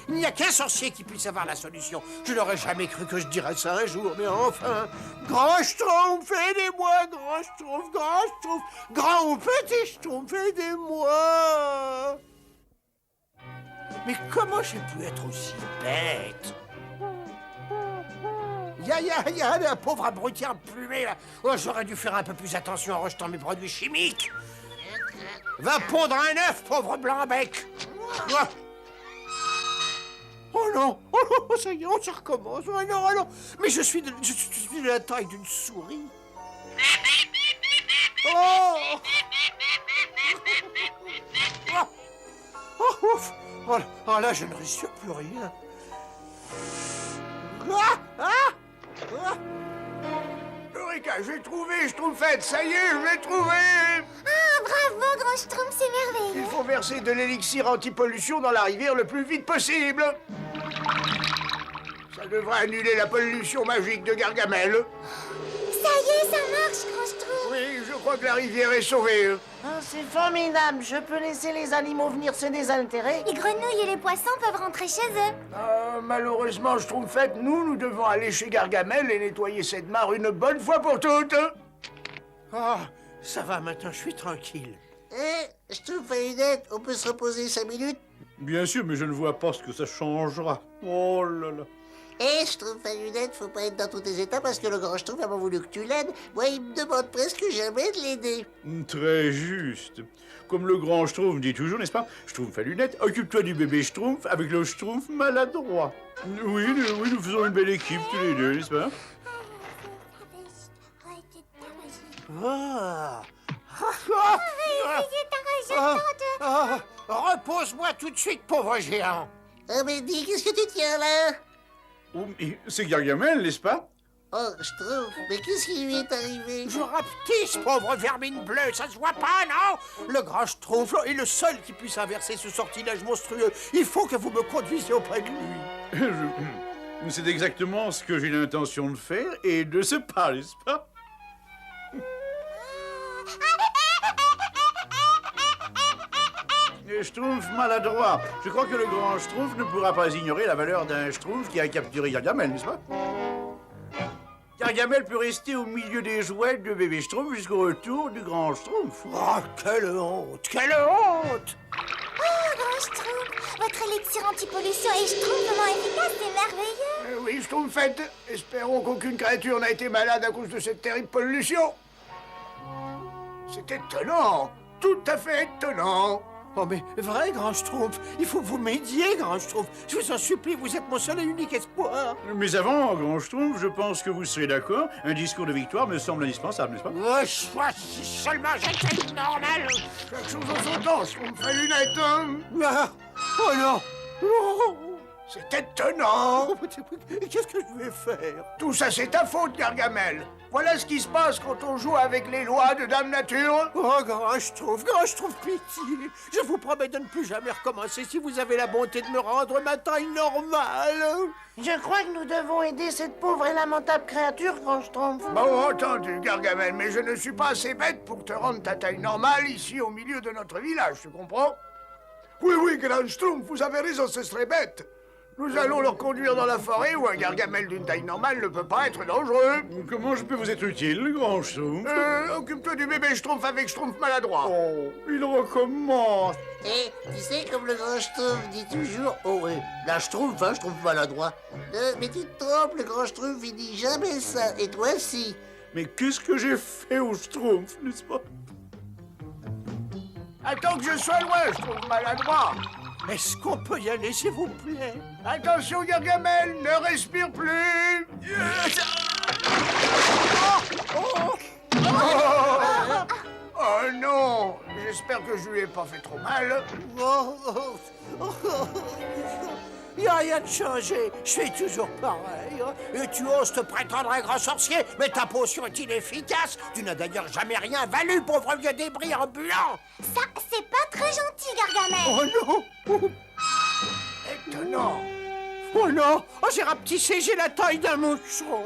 Il n'y a qu'un sorcier qui puisse avoir la solution. Je n'aurais jamais cru que je dirais ça un jour, mais enfin. Grand Schtroumpf, aidez-moi, grand Schtroumpf, grand ou petit Schtroumpf, aidez-moi. Mais comment j'ai pu être aussi bête? Ya, un pauvre abruti emplumé, là. Oh, j'aurais dû faire un peu plus attention en rejetant mes produits chimiques. Va pondre un œuf, pauvre blanc-bec. Oh non, ça y est, ça recommence. Oh non. Mais je suis de la taille d'une souris. Oh là, je ne respire plus rien. Eureka, j'ai trouvé Schtroumpfette, ça y est, je l'ai trouvé! Ah, bravo, grand Schtroumpf, c'est Il merveilleux. faut verser de l'élixir anti-pollution dans la rivière le plus vite possible. Ça devrait annuler la pollution magique de Gargamel. Ça y est, ça marche, grand Schtroumpf. Oui, je crois que la rivière est sauvée. Ah, c'est formidable. Je peux laisser les animaux venir se désaltérer. Les grenouilles et les poissons peuvent rentrer chez eux. Malheureusement, Schtroumpfette, nous devons aller chez Gargamel et nettoyer cette mare une bonne fois pour toutes. Ah, ça va, maintenant, je suis tranquille. Je trouve Lunette, on peut se reposer 5 minutes. Bien sûr, mais je ne vois pas ce que ça changera. Oh là là. Je trouve Lunette, faut pas être dans tous tes états parce que le grand Schtroumpf a pas voulu que tu l'aides. Moi, il me demande presque jamais de l'aider. Très juste. Comme le grand Schtroumpf dit toujours, n'est-ce pas? Schtroumpf à lunettes, occupe-toi du bébé Schtroumpf avec le Schtroumpf maladroit. Oui, nous faisons une belle équipe tous les deux, n'est-ce pas? Repose-moi tout de suite, pauvre géant. Ah, mais dis, qu'est-ce que tu tiens là? Oh, mais c'est Gargamel, n'est-ce pas? Oh, Schtroumpf, mais qu'est-ce qui lui est arrivé? Je rapetisse, pauvre vermine bleue, ça se voit pas, non? Le grand Schtroumpf est le seul qui puisse inverser ce sortilège monstrueux. Il faut que vous me conduisiez auprès de lui. C'est exactement ce que j'ai l'intention de faire et de ce pas, n'est-ce pas? Schtroumpf maladroit. Je crois que le grand Schtroumpf ne pourra pas ignorer la valeur d'un Schtroumpf qui a capturé Gargamel, n'est-ce pas? Gargamel peut rester au milieu des jouets de bébé Schtroumpf jusqu'au retour du grand Schtroumpf. Oh, quelle honte! Quelle honte! Oh, grand Schtroumpf, votre élixir anti-pollution est Schtroumpfement efficace, c'est merveilleux. Oui, Schtroumpfette, espérons qu'aucune créature n'a été malade à cause de cette terrible pollution. C'est étonnant, tout à fait étonnant. Oh, mais vrai, grand Schtroumpf, il faut que vous m'aidiez, grand Schtroumpf. Je vous en supplie, vous êtes mon seul et unique espoir. Mais avant, grand Schtroumpf, je pense que vous serez d'accord. Un discours de victoire me semble indispensable, n'est-ce pas? Si seulement j'étais normal. Chaque chose en son temps, Schtroumpf à lunettes, hein. Ah, oh non! Oh. C'est étonnant. Qu'est-ce que je vais faire? Tout ça, c'est ta faute, Gargamel. Voilà ce qui se passe quand on joue avec les lois de Dame Nature. Oh, grand Schtroumpf, pitié. Je vous promets de ne plus jamais recommencer si vous avez la bonté de me rendre ma taille normale. Je crois que nous devons aider cette pauvre et lamentable créature, grand Schtroumpf. Bon, entendu, Gargamel, mais je ne suis pas assez bête pour te rendre ta taille normale ici au milieu de notre village, tu comprends? Oui, grand Schtroumpf, vous avez raison, ce serait bête. Nous allons leur conduire dans la forêt où un Gargamel d'une taille normale ne peut pas être dangereux. Comment je peux vous être utile, grand Schtroumpf? Occupe-toi du bébé Schtroumpf avec Schtroumpf maladroit. Oh, il recommence. Tu sais, comme le grand Schtroumpf dit toujours... Oh, oui, la Schtroumpf, hein, Schtroumpf maladroit. Mais tu te trompes, le grand Schtroumpf, il dit jamais ça. Et toi, si. Mais qu'est-ce que j'ai fait au Schtroumpf, n'est-ce pas? Attends que je sois loin, Schtroumpf maladroit. Est-ce qu'on peut y aller, s'il vous plaît? Attention, Gargamel, ne respire plus. Oh non! J'espère que je lui ai pas fait trop mal. Il n'y a rien de changé. Je suis toujours pareil. Et tu oses te prétendre un grand sorcier, mais ta potion est inefficace. Tu n'as d'ailleurs jamais rien valu, pauvre vieux débris ambulant. Ça, c'est pas très gentil, Gargamel. Oh non! Étonnant. Oh non! Oh, j'ai rapetissé, j'ai la taille d'un moucheron.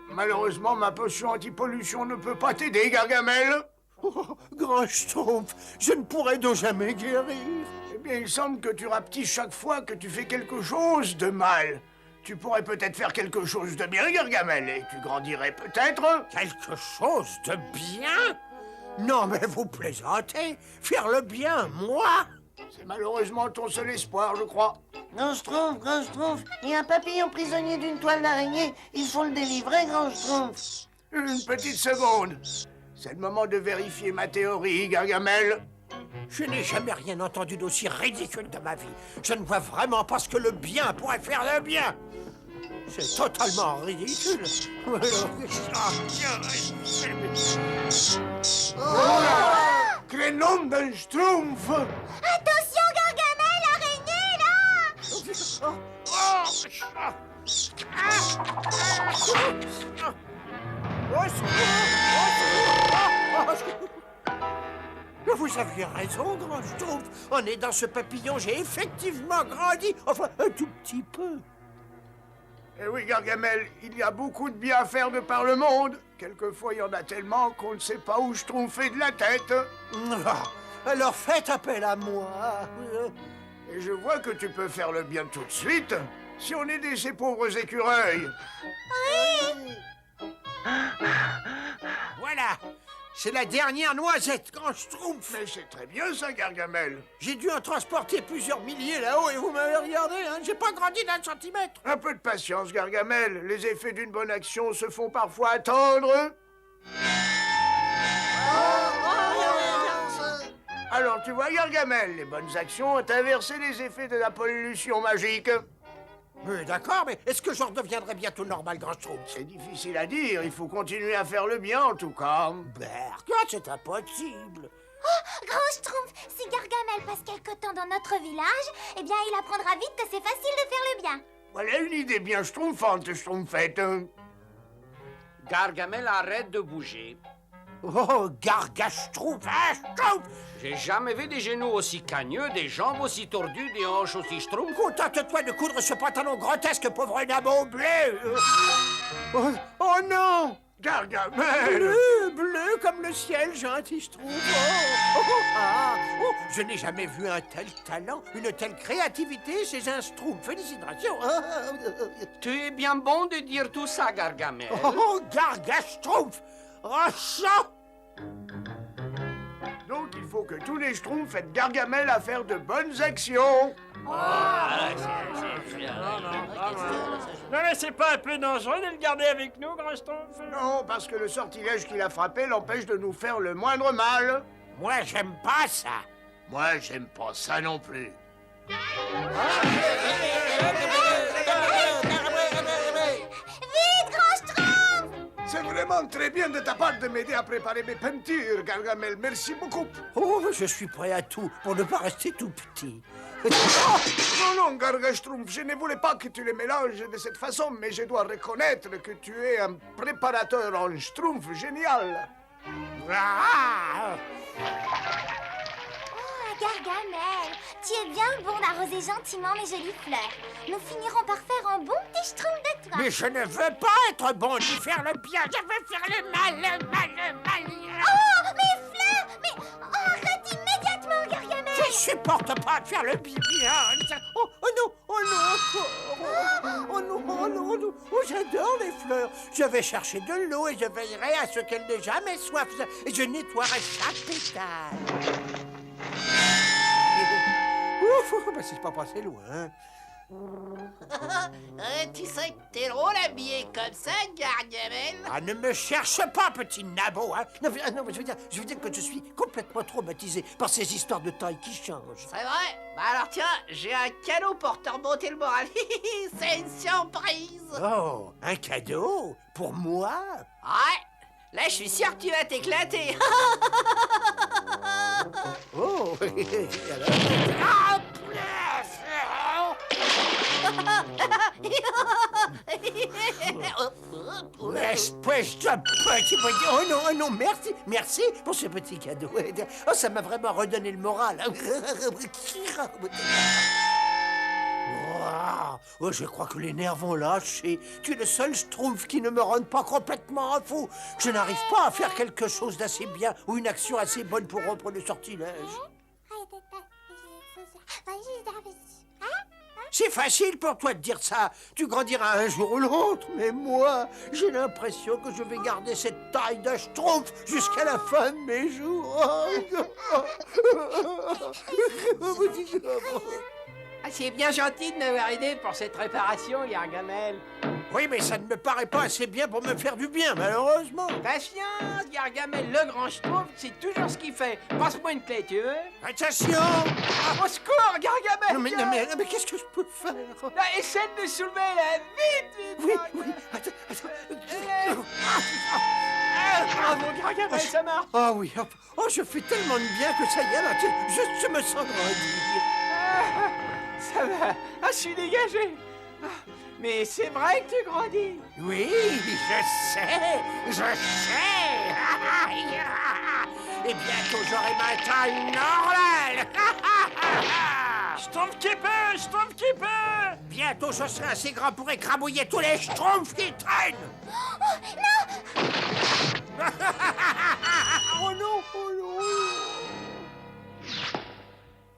Malheureusement, ma potion anti-pollution ne peut pas t'aider, Gargamel. Oh, grand Schtroumpf, je ne pourrai donc jamais guérir. Eh bien, il semble que tu rapetisses chaque fois que tu fais quelque chose de mal. Tu pourrais peut-être faire quelque chose de bien, Gargamel, et tu grandirais peut-être. Quelque chose de bien? Non, mais vous plaisantez. Faire le bien, moi? C'est malheureusement ton seul espoir, je crois. Grand Schtroumpf, il y a un papillon prisonnier d'une toile d'araignée. Il faut le délivrer, grand Schtroumpf. Une petite seconde. C'est le moment de vérifier ma théorie, Gargamel. Je n'ai jamais rien entendu d'aussi ridicule de ma vie. Je ne vois vraiment pas ce que le bien pourrait faire de bien. C'est totalement ridicule. Quel nom d'un Schtroumpf! Attention, Gargamel, arrêtez! Vous aviez raison, grand Schtroumpf. En aidant ce papillon, j'ai effectivement grandi. Enfin, un tout petit peu. Eh oui, Gargamel, il y a beaucoup de bien à faire de par le monde. Quelquefois, il y en a tellement qu'on ne sait pas où schtroumpfer de la tête. Alors faites appel à moi. Et je vois que tu peux faire le bien tout de suite, si on aidait ces pauvres écureuils. Voilà. C'est la dernière noisette, grand Schtroumpf. Mais c'est très bien ça, Gargamel. J'ai dû en transporter plusieurs milliers là-haut et vous m'avez regardé, hein. J'ai pas grandi d'un centimètre. Un peu de patience, Gargamel. Les effets d'une bonne action se font parfois attendre. Alors, tu vois, Gargamel, les bonnes actions ont inversé les effets de la pollution magique. D'accord, mais est-ce que je redeviendrai bientôt normal, grand Schtroumpf? C'est difficile à dire. Il faut continuer à faire le bien, en tout cas. Regarde, c'est impossible. Oh, grand Schtroumpf, si Gargamel passe quelque temps dans notre village, eh bien, il apprendra vite que c'est facile de faire le bien. Voilà une idée bien schtroumpfante, schtroumpfette. Gargamel, arrête de bouger. Oh, Gargaschtroumpf, hein, Schtroumpf! J'ai jamais vu des genoux aussi cagneux, des jambes aussi tordues, des hanches aussi schtroumpf. Contente-toi de coudre ce pantalon grotesque, pauvre nabo bleu! Oh non! Gargamel! Bleu comme le ciel, gentil Schtroumpf! Je n'ai jamais vu un tel talent, une telle créativité chez un Schtroumpf. Félicitations! Tu es bien bon de dire tout ça, Gargamel. Oh, Gargaschtroumpf! Oh, ça! Donc, il faut que tous les schtroumpfs aident Gargamel à faire de bonnes actions. Non, mais c'est pas un peu dangereux de le garder avec nous, grand Schtroumpf? Non, parce que le sortilège qui l'a frappé l'empêche de nous faire le moindre mal. Moi, j'aime pas ça. Moi, j'aime pas ça non plus. Vite, grand Schtroumpf! C'est vraiment très bien de ta part de m'aider à préparer mes peintures, Gargamel. Merci beaucoup. Oh, je suis prêt à tout pour ne pas rester tout petit. Non, Gargaschtroumpf, je ne voulais pas que tu les mélanges de cette façon, mais je dois reconnaître que tu es un préparateur en schtroumpf génial. Gargamel, tu es bien bon d'arroser gentiment mes jolies fleurs. Nous finirons par faire un bon petit schtroumpf de toi. Mais je ne veux pas être bon ni faire le bien, je veux faire le mal. Oh, mes fleurs! Mais arrête immédiatement, Gargamel! Je supporte pas de faire le bien. Oh non, encore. Oh non, oh, j'adore les fleurs. Je vais chercher de l'eau et je veillerai à ce qu'elles n'aient jamais soif. Et je nettoierai chaque pétale. Ouf, bah c'est pas passé loin. Tu sais que t'es drôle habillé comme ça, Gargamel. Ah, ne me cherche pas, petit nabo, hein. Non, mais je veux dire que je suis complètement traumatisé par ces histoires de taille qui changent. C'est vrai? Bah alors tiens, j'ai un cadeau pour te remonter le moral. C'est une surprise. Oh, un cadeau? Pour moi? Ouais. Là, je suis sûr que tu vas t'éclater. Oh. Espèce de petit... Oh non, merci pour ce petit cadeau. Oh, ça m'a vraiment redonné le moral. Oh, je crois que les nerfs vont lâcher. Tu es le seul Schtroumpf qui ne me rende pas complètement fou. Je n'arrive pas à faire quelque chose d'assez bien ou une action assez bonne pour rompre le sortilège. C'est facile pour toi de dire ça. Tu grandiras un jour ou l'autre. Mais moi, j'ai l'impression que je vais garder cette taille de Schtroumpf jusqu'à la fin de mes jours. Ah, c'est bien gentil de m'avoir aidé pour cette réparation, Gargamel. Oui, mais ça ne me paraît pas assez bien pour me faire du bien, malheureusement. Patience, Gargamel, le grand Schtroumpf, c'est toujours ce qu'il fait. Passe-moi une clé, tu veux? Attention! Au secours, Gargamel! Non, mais qu'est-ce que je peux faire? Là, essaie de soulever, là, vite! Oui, attends. Bravo, Gargamel, ça marche! Ah oui, oh, je fais tellement de bien que ça y est, là, je me sens grandir. Ça je suis dégagé. Ah, mais c'est vrai que tu grandis. Oui, je sais. Et bientôt j'aurai ma taille normale. Schtroumpfkeeper! Bientôt je serai assez grand pour écrabouiller tous les schtroumpfs qui traînent. Oh non, oh non.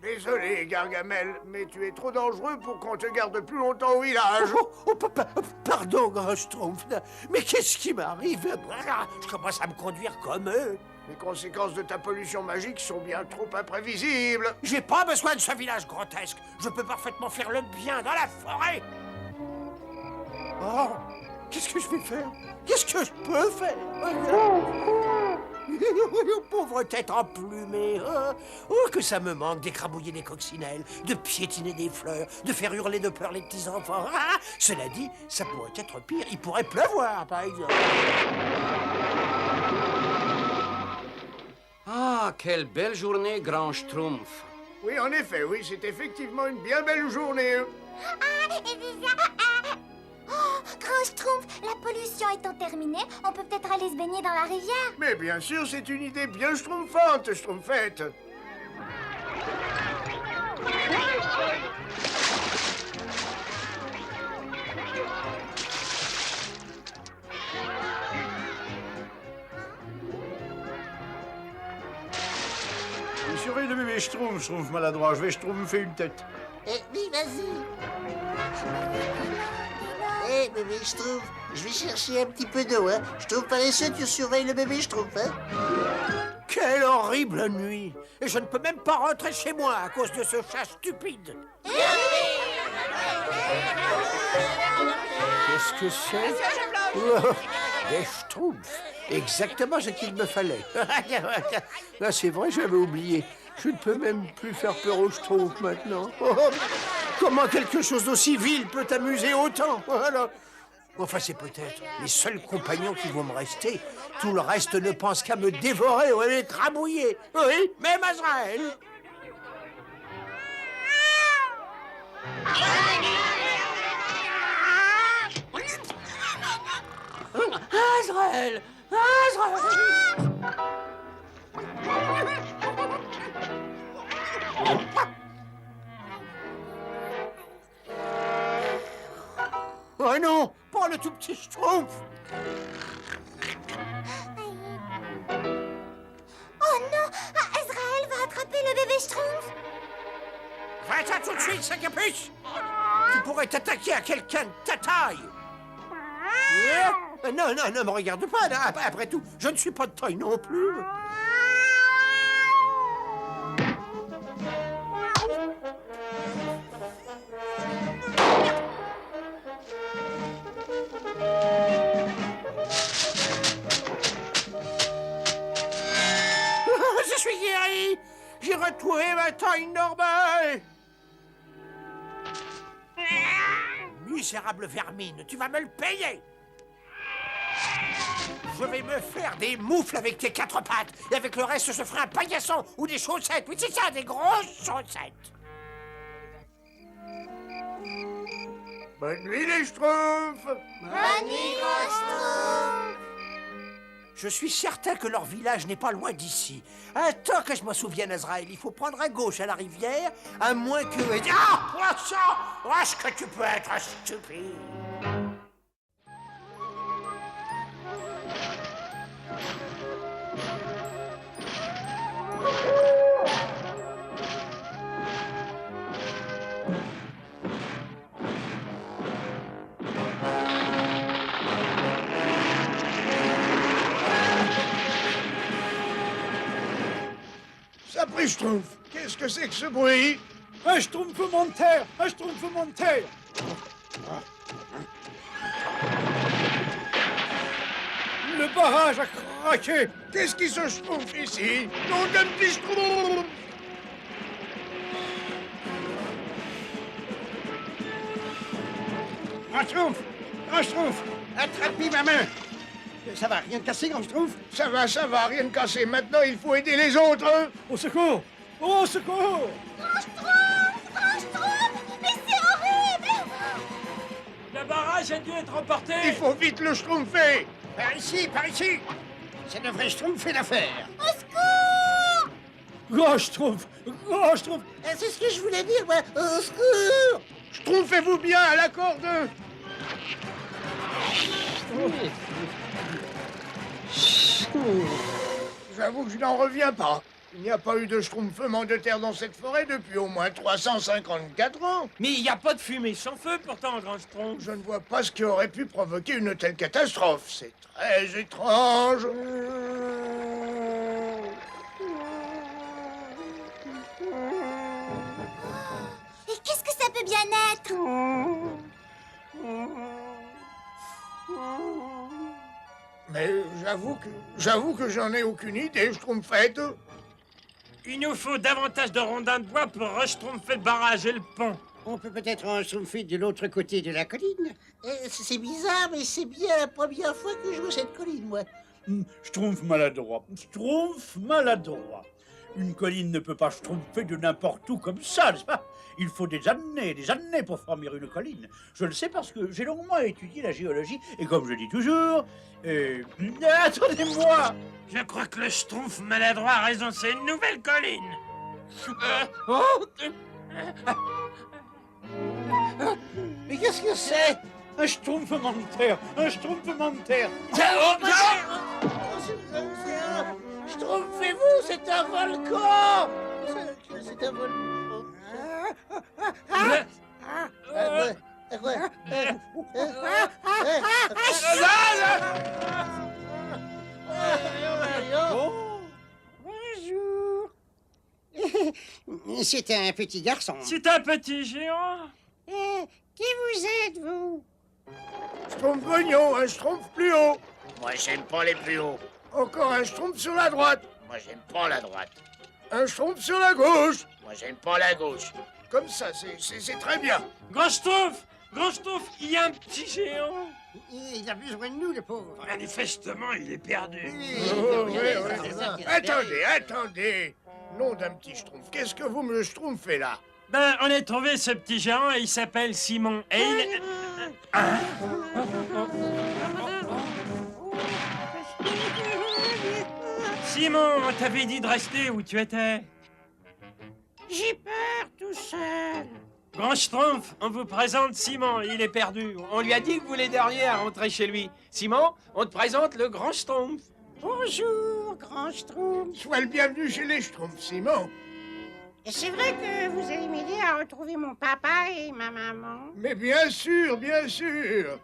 Désolé, Gargamel, mais tu es trop dangereux pour qu'on te garde plus longtemps au village. Pardon, grand schtroumpf. Mais qu'est-ce qui m'arrive? Je commence à me conduire comme eux. Les conséquences de ta pollution magique sont bien trop imprévisibles. J'ai pas besoin de ce village grotesque. Je peux parfaitement faire le bien dans la forêt. Oh, qu'est-ce que je vais faire? Qu'est-ce que je peux faire? Pauvre tête emplumée. Oh, que ça me manque d'écrabouiller des coccinelles, de piétiner des fleurs, de faire hurler de peur les petits-enfants. Cela dit, ça pourrait être pire. Il pourrait pleuvoir, par exemple. Ah, quelle belle journée, grand Schtroumpf. Oui, en effet, oui, c'est effectivement une bien belle journée. Oh, grand Schtroumpf, la pollution étant terminée, on peut peut-être aller se baigner dans la rivière. Mais bien sûr, c'est une idée bien schtroumpfante, schtroumpfette. Il surveille le bébé Schtroumpf maladroit. Je vais schtroumpfer une tête. Eh, oui, vas-y. Eh, bébé Schtroumpf, je vais chercher un petit peu d'eau, hein. Je trouve paresseux, tu surveilles le bébé Schtroumpf, hein. Quelle horrible nuit! Et je ne peux même pas rentrer chez moi à cause de ce chat stupide. Qu'est-ce que c'est? Des schtroumpfs. Exactement ce qu'il me fallait. Là, c'est vrai, j'avais oublié. Je ne peux même plus faire peur aux schtroumpfs maintenant. Comment quelque chose d'aussi vil peut t'amuser autant? Voilà. Enfin, c'est peut-être les seuls compagnons qui vont me rester. Tout le reste ne pense qu'à me dévorer ou à m'écrabouiller. Oui, même Azraël. Azraël! Azraël! Oh non, pas le tout petit schtroumpf. Oh non, Azraël va attraper le bébé Schtroumpf. Va-t'en tout de suite, sac à puce. Tu pourrais t'attaquer à quelqu'un de ta taille. Non, non, ne me regarde pas, là. Après tout, je ne suis pas de taille non plus. Je suis guéri. J'ai retrouvé ma taille normale. Misérable vermine, tu vas me le payer. Je vais me faire des moufles avec tes 4 pattes. Et avec le reste, je ferai un paillasson ou des chaussettes. Oui, c'est ça, des grosses chaussettes. Bonne nuit, les schtroumpfs. Bonne nuit, grand Schtroumpf. Je suis certain que leur village n'est pas loin d'ici. Attends que je m'en souvienne, Azraël. Il faut prendre à gauche à la rivière, à moins que... Ah, ça! Oh, est-ce que tu peux être stupide? Sapristi, Schtroumpf, qu'est-ce que c'est que ce bruit? Un schtroumpfement de terre! Un schtroumpfement de terre! Le barrage a craqué! Qu'est-ce qui se schtroumpf ici? Non d'un petit schtroumpf! Un schtroumpf! Un schtroumpf! Attrape-lui ma main! Ça va, rien de cassé, grand schtroumpf? Ça va, rien de cassé. Maintenant, il faut aider les autres. Au secours! Au secours! Grand Schtroumpf! Grand Schtroumpf! Mais Le barrage a dû être emporté. Il faut vite le schtroumpfer. Par ici, par ici. Ça devrait schtroumpfer l'affaire. Au secours! Grand Schtroumpf! Grand Schtroumpf! C'est ce que je voulais dire, moi. Au secours! Schtroumpfez-vous bien à la corde. J'avoue que je n'en reviens pas. Il n'y a pas eu de schtroumpfement de terre dans cette forêt depuis au moins 354 ans. Mais il n'y a pas de fumée sans feu pourtant, grand Schtroumpf. Je ne vois pas ce qui aurait pu provoquer une telle catastrophe. C'est très étrange. Et qu'est-ce que ça peut bien être? Mais j'avoue que j'en ai aucune idée, Schtroumpfette. Il nous faut davantage de rondins de bois pour reschtroumpfer le barrage et le pont. On peut peut-être en schtroumpfer de l'autre côté de la colline. C'est bizarre, mais c'est bien la première fois que je vois cette colline, moi. Schtroumpf maladroit. Schtroumpf maladroit. Une colline ne peut pas schtroumpfer de n'importe où comme ça, n'est-ce pas? Il faut des années pour former une colline. Je le sais parce que j'ai longuement étudié la géologie et comme je dis toujours... Attendez-moi! Je crois que le Schtroumpf maladroit a raison, c'est une nouvelle colline. Mais qu'est-ce que c'est? Un schtroumpfement de terre! Un schtroumpfement de terre! Schtroumpfez-vous, c'est un volcan! C'est un volcan. Bonjour. C'est un petit garçon. C'est un petit géant. Qui vous êtes, vous? Schtroumpf grognon, un schtroumpf plus haut. Moi, j'aime pas les plus hauts. Encore un schtroumpf sur la droite. Moi, j'aime pas la droite. Un schtroumpf sur la gauche. Moi, j'aime pas la gauche. Comme ça, c'est très bien. Grand Schtroumpf, il y a un petit géant. Il a besoin de nous, le pauvre. Manifestement, il est perdu. Attendez. Nom d'un petit schtroumpf. Qu'est-ce que vous me schtroumpfez là? Ben, on a trouvé ce petit géant et il s'appelle Simon. Et il... Simon, on t'avait dit de rester où tu étais. J'ai peur tout seul. Grand Schtroumpf, on vous présente Simon, il est perdu. On lui a dit que vous l'aideriez à rentrer chez lui. Simon, on te présente le grand Schtroumpf. Bonjour, grand Schtroumpf. Sois le bienvenu chez les schtroumpfs, Simon. C'est vrai que vous allez m'aider à retrouver mon papa et ma maman? Mais bien sûr.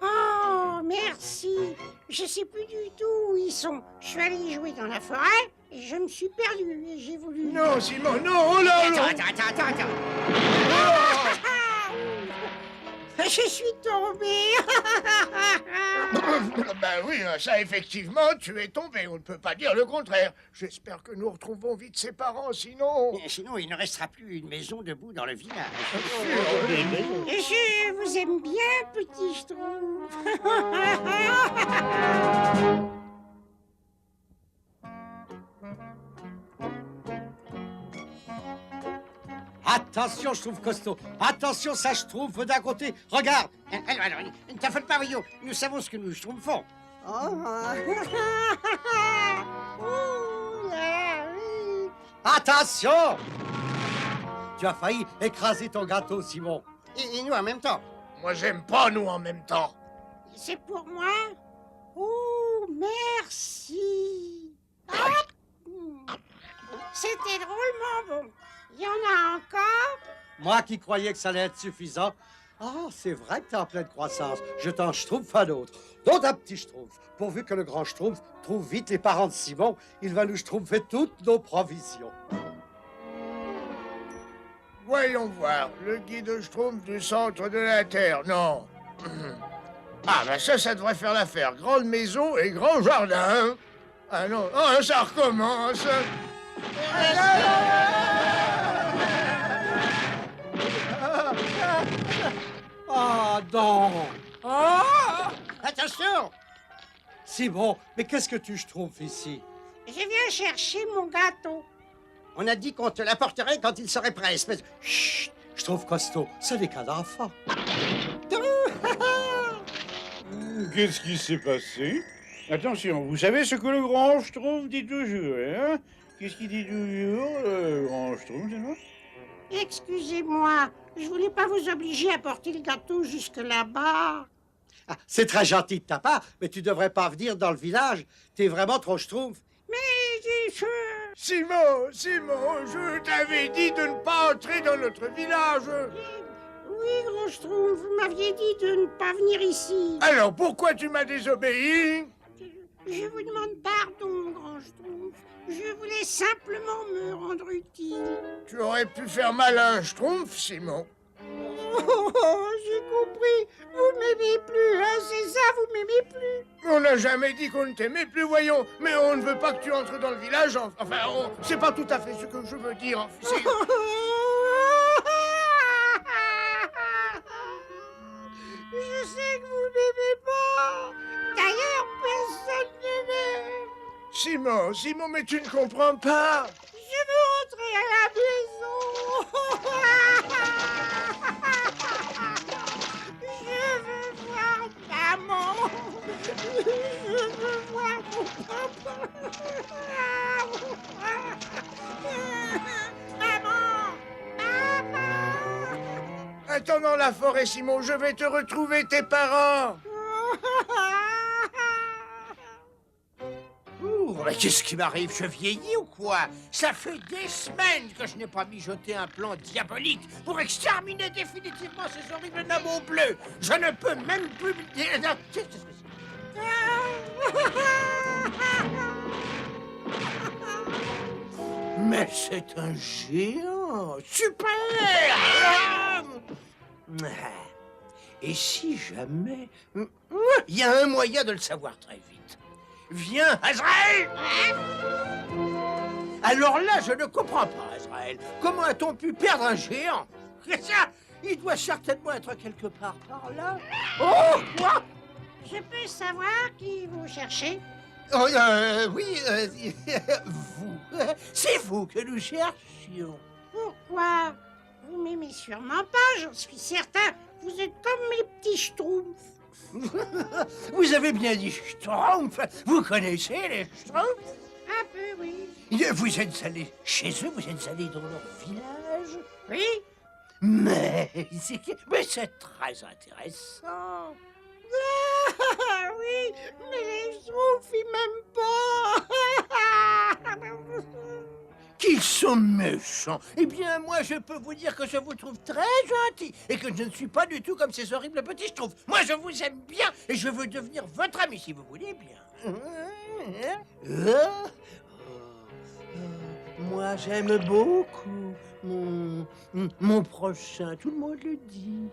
Oh, merci. Je sais plus du tout où ils sont. Je suis allé jouer dans la forêt et je me suis perdu et j'ai voulu... Non, Simon, non, oh là là. Attends. Je suis tombé. Ben oui, ça effectivement, tu es tombé. On ne peut pas dire le contraire. J'espère que nous retrouvons vite ses parents, sinon... Sinon, il ne restera plus une maison debout dans le village. Je vous aime bien, petit Schtroumpf. Attention, Schtroumpf costaud. Attention, ça Schtroumpf d'un côté. Regarde. Alors, ne t'affole pas, Rio. Nous savons ce que nous schtroumpfons. Attention! Tu as failli écraser ton gâteau, Simon. Et nous en même temps. Moi, j'aime pas nous en même temps. C'est pour moi? Oh, merci. C'était drôlement bon. Il y en a encore? Moi qui croyais que ça allait être suffisant. Ah, c'est vrai que t'es en pleine croissance. Je t'en schtroumpf un autre. D'autres un petit schtroumpf. Pourvu que le grand schtroumpf trouve vite les parents de Simon, il va nous schtroumpfer toutes nos provisions. Voyons voir. Le guide schtroumpf du centre de la Terre. Non. Ah, ben ça devrait faire l'affaire. Grande maison et grand jardin. Ah non, oh, ça recommence. Ah non! Attention! Simon, mais qu'est-ce que tu schtroumpfes ici? Je viens chercher mon gâteau. On a dit qu'on te l'apporterait quand il serait prêt, espèce... Chut! Je trouve costaud, ça n'est qu'un enfant. Qu'est-ce qui s'est passé? Attention, vous savez ce que le grand Schtroumpf dit toujours, hein? Qu'est-ce qu'il dit toujours, le grand Schtroumpf, c'est moi? Excusez-moi, je voulais pas vous obliger à porter le gâteau jusque là-bas. Ah, c'est très gentil de ta part, mais tu devrais pas venir dans le village. T'es vraiment trop schtroumpf. Mais Simon, je t'avais dit de ne pas entrer dans notre village. Oui, grand Schtroumpf, vous m'aviez dit de ne pas venir ici. Alors pourquoi tu m'as désobéi? Je vous demande pardon, grand Schtroumpf. Je voulais simplement me rendre utile. Tu aurais pu faire mal à un Schtroumpf, Simon. Oh, j'ai compris. Vous m'aimez plus, hein, c'est ça, vous m'aimez plus. On n'a jamais dit qu'on ne t'aimait plus, voyons. Mais on ne veut pas que tu entres dans le village. Enfin, c'est pas tout à fait ce que je veux dire. Je sais que vous m'aimez pas. D'ailleurs, personne ne m'aime. Simon, mais tu ne comprends pas. Je veux rentrer à la maison. Je veux voir maman. Je veux voir mon papa. Maman. Attends dans la forêt, Simon, je vais te retrouver tes parents. Mais qu'est-ce qui m'arrive? Je vieillis ou quoi? Ça fait des semaines que je n'ai pas mijoté un plan diabolique pour exterminer définitivement ces horribles nabeaux bleus. Je ne peux même plus... Qu'est-ce que c'est? Mais c'est un géant! Super! Et si jamais... Il y a un moyen de le savoir très vite. Viens, Azraël! Alors là, je ne comprends pas, Azraël. Comment a-t-on pu perdre un géant? Ça, il doit certainement être quelque part par là. Oh, quoi? Je peux savoir qui vous cherchez? Oh, oui, vous. C'est vous que nous cherchions. Pourquoi? Vous m'aimez sûrement pas, j'en suis certain. Vous êtes comme mes petits schtroumpfs. Vous avez bien dit Schtroumpf. Vous connaissez les Schtroumpfs? Un peu, oui. Vous êtes allé chez eux? Vous êtes allé dans leur village? Oui. Mais c'est très intéressant. Ah, oui, mais les schtroumpfs, ils m'aiment pas. Qu'ils sont méchants. Eh bien, moi, je peux vous dire que je vous trouve très gentil et que je ne suis pas du tout comme ces horribles petits schtroumpfs. Moi, je vous aime bien et je veux devenir votre ami, si vous voulez bien. Moi, j'aime beaucoup mon prochain. Tout le monde le dit.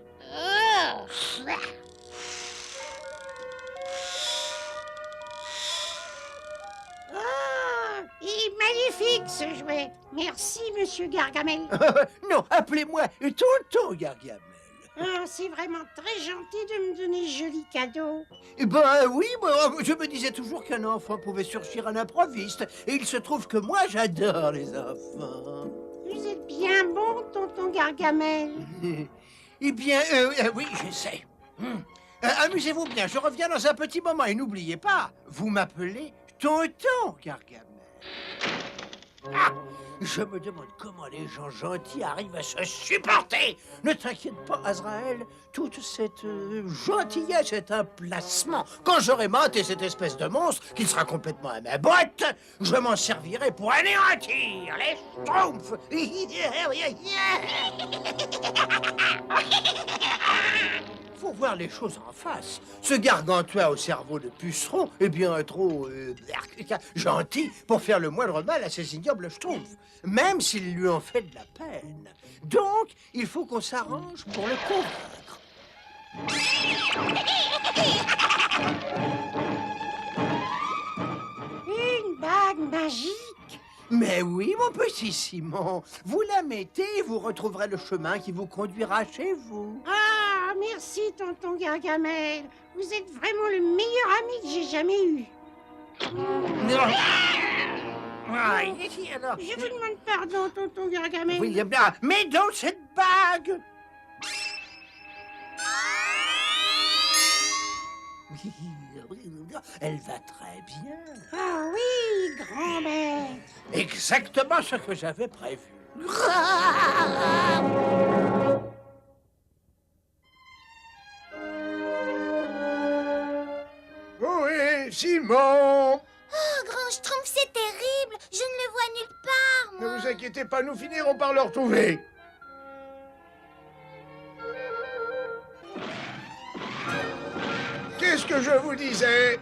Il est magnifique, ce jouet. Merci, monsieur Gargamel. Non, appelez-moi Tonton Gargamel. Ah, c'est vraiment très gentil de me donner ce joli cadeau. Eh ben oui, moi, je me disais toujours qu'un enfant pouvait surgir à l'improviste. Et il se trouve que moi, j'adore les enfants. Vous êtes bien bon, tonton Gargamel. Eh bien, oui, je sais. Amusez-vous bien, je reviens dans un petit moment. Et n'oubliez pas, vous m'appelez Tonton Gargamel. Ah, je me demande comment les gens gentils arrivent à se supporter. Ne t'inquiète pas, Azraël. Toute cette gentillesse est un placement. Quand j'aurai maté cette espèce de monstre, qui sera complètement à ma botte, je m'en servirai pour anéantir les schtroumpfs. Faut voir les choses en face. Ce gargantua au cerveau de puceron est bien trop gentil pour faire le moindre mal à ces ignobles schtroumpfs, même s'ils lui ont fait de la peine. Donc, il faut qu'on s'arrange pour le convaincre. Une bague magique? Mais oui, mon petit Simon, vous la mettez et vous retrouverez le chemin qui vous conduira chez vous. Ah, merci, tonton Gargamel. Vous êtes vraiment le meilleur ami que j'ai jamais eu. Alors, je vous demande pardon, tonton Gargamel. Oui, bien, mais dans cette bague. Elle va très bien. Ah oui, grand maître. Exactement ce que j'avais prévu. Oui, Simon! Oh, grand Schtroumpf, c'est terrible. Je ne le vois nulle part, moi. Ne vous inquiétez pas, nous finirons par le retrouver. Qu'est-ce que je vous disais?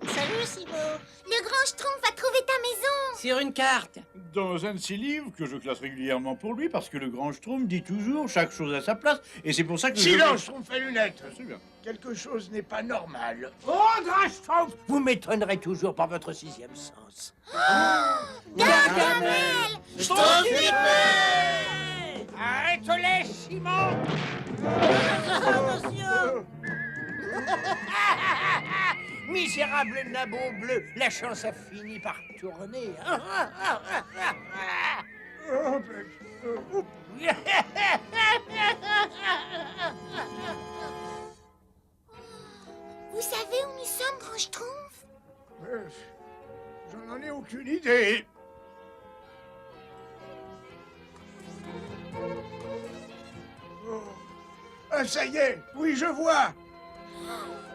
Salut, Simon. Le grand Schtroumpf a trouvé ta maison. Sur une carte. Dans un de ses livres que je classe régulièrement pour lui, parce que le grand Schtroumpf dit toujours chaque chose à sa place, et c'est pour ça que Silence, Schtroumpf à lunettes. C'est bien. Quelque chose n'est pas normal. Oh, grand Schtroumpf, vous m'étonnerez toujours par votre sixième sens. Gargamel. Arrête-les, Simon. Misérable nabot bleu, la chance a fini par tourner. Vous savez où nous sommes, grand Schtroumpf? Je n'en ai aucune idée. Oh. Ah, ça y est, oui, je vois.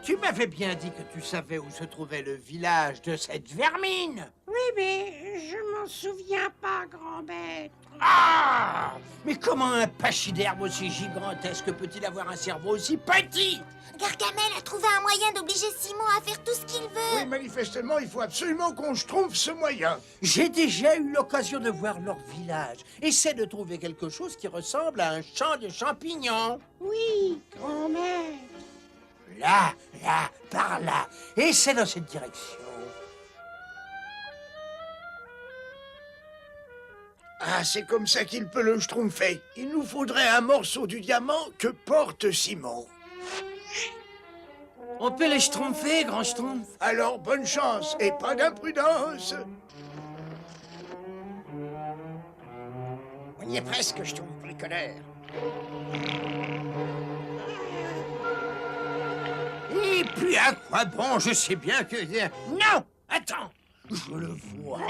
Tu m'avais bien dit que tu savais où se trouvait le village de cette vermine. Oui, mais je m'en souviens pas, grand maître. Ah! Mais comment un pachyderme aussi gigantesque peut-il avoir un cerveau aussi petit? Gargamel a trouvé un moyen d'obliger Simon à faire tout ce qu'il veut. Oui, manifestement, il faut absolument qu'on trouve ce moyen. J'ai déjà eu l'occasion de voir leur village. Essaie de trouver quelque chose qui ressemble à un champ de champignons. Oui, grand maître. Là, par là. Et c'est dans cette direction. Ah, c'est comme ça qu'il peut le schtroumpfer. Il nous faudrait un morceau du diamant que porte Simon. On peut les schtroumpfer, grand Schtroumpf. Alors, bonne chance et pas d'imprudence. On y est presque, Schtroumpf bricoleur. Et puis à quoi bon? Je sais bien que... Non! Attends! Je le vois.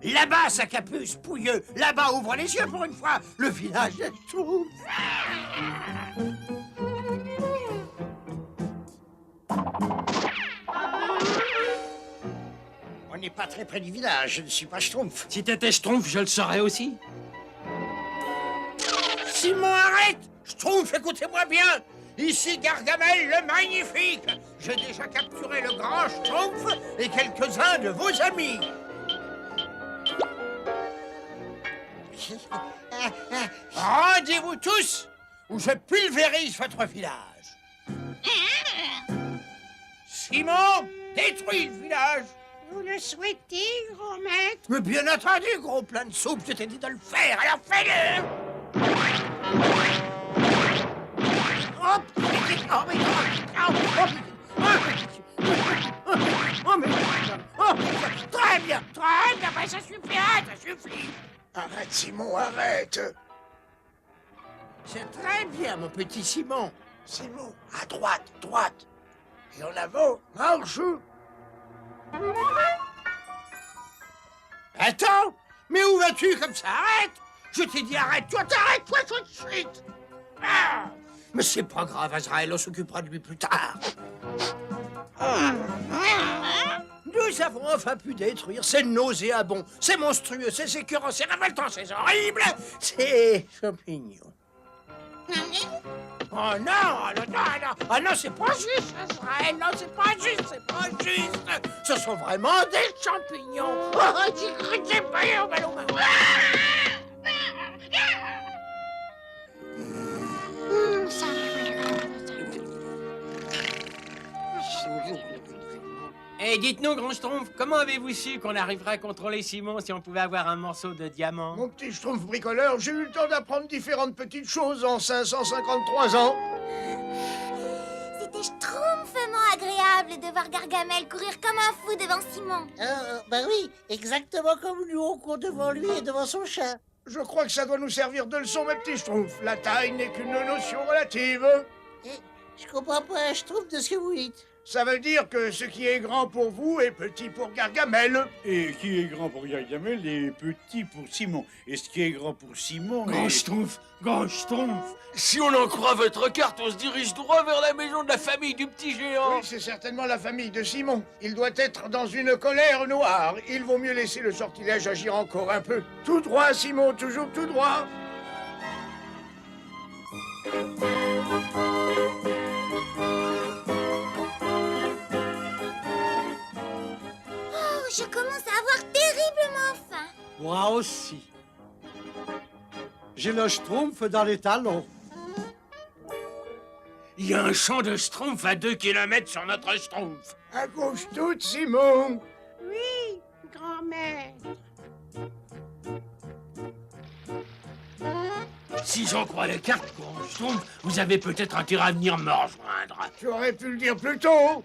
Là-bas, sa capuce, pouilleux. Là-bas, ouvre les yeux pour une fois. Le village de Schtroumpf. On n'est pas très près du village. Je ne suis pas Schtroumpf. Si t'étais Schtroumpf, je le saurais aussi. Simon, arrête! Schtroumpf, écoutez-moi bien! Ici Gargamel le Magnifique! J'ai déjà capturé le grand Schtroumpf et quelques-uns de vos amis. Rendez-vous tous ou je pulvérise votre village. Simon, détruis le village! Vous le souhaitez, grand maître? Mais bien entendu, gros plein de soupe, je t'ai dit de le faire, alors fais-le! Oh, très bien, ben ça suffit, ça suffit. Arrête, Simon, arrête. C'est très bien, mon petit Simon. Simon, à droite, droite. Et en avant, marche. Attends, mais où vas-tu comme ça? Arrête! Je t'ai dit arrête-toi, t'arrête-toi tout de suite! Ah! Mais c'est pas grave, Azraël, on s'occupera de lui plus tard. Nous avons enfin pu détruire ces nauséabonds, ces monstrueux, ces écœurants, ces révoltants, ces horribles, ces champignons. Oh non, ah non, c'est pas juste, Azraël, non, c'est pas juste. Ce sont vraiment des champignons. Oh, j'ai cru que j'ai pas eu un ballon. Et dites-nous, grand Schtroumpf, comment avez-vous su qu'on arriverait à contrôler Simon si on pouvait avoir un morceau de diamant? Mon petit Schtroumpf bricoleur, j'ai eu le temps d'apprendre différentes petites choses en 553 ans. C'était schtroumpfement agréable de voir Gargamel courir comme un fou devant Simon. Bah oui, exactement comme nous on court devant lui et devant son chat. Je crois que ça doit nous servir de leçon, mes petits Schtroumpfs. La taille n'est qu'une notion relative. Je comprends pas un schtroumpf de ce que vous dites. Ça veut dire que ce qui est grand pour vous est petit pour Gargamel. Et qui est grand pour Gargamel est petit pour Simon. Et ce qui est grand pour Simon Grand est... Schtroumpf, Grand Schtroumpf. Si on en croit votre carte, on se dirige droit vers la maison de la famille du petit géant. Oui, c'est certainement la famille de Simon. Il doit être dans une colère noire. Il vaut mieux laisser le sortilège agir encore un peu. Tout droit, Simon, toujours tout droit. Oh, je commence à avoir terriblement faim. Moi aussi. J'ai le schtroumpf dans les talons. Il y a un champ de schtroumpf à 2 kilomètres sur notre schtroumpf. À gauche toute, Simon. Oui, grand-mère. Si j'en crois les cartes, Grand Schtroumpf, vous avez peut-être intérêt à venir me rejoindre. Tu aurais pu le dire plus tôt.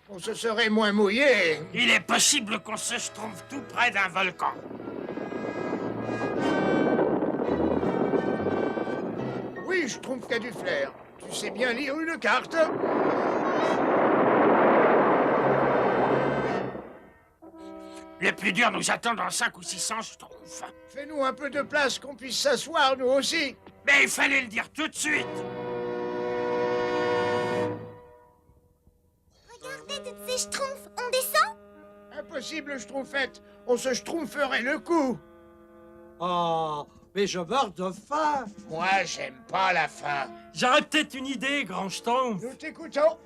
On se serait moins mouillé. Il est possible qu'on se schtroumpfe tout près d'un volcan. Oui, je trouve qu'il y a du flair. Tu sais bien lire une carte. Le plus dur nous attend dans 5 ou 600 schtroumpfs. Fais-nous un peu de place qu'on puisse s'asseoir, nous aussi. Mais il fallait le dire tout de suite. Regardez toutes ces schtroumpfs, on descend? Impossible, schtroumpfette. On se schtroumpferait le coup. Oh, mais je meurs de faim. Moi, j'aime pas la faim. J'aurais peut-être une idée, Grand Schtroumpf. Nous t'écoutons.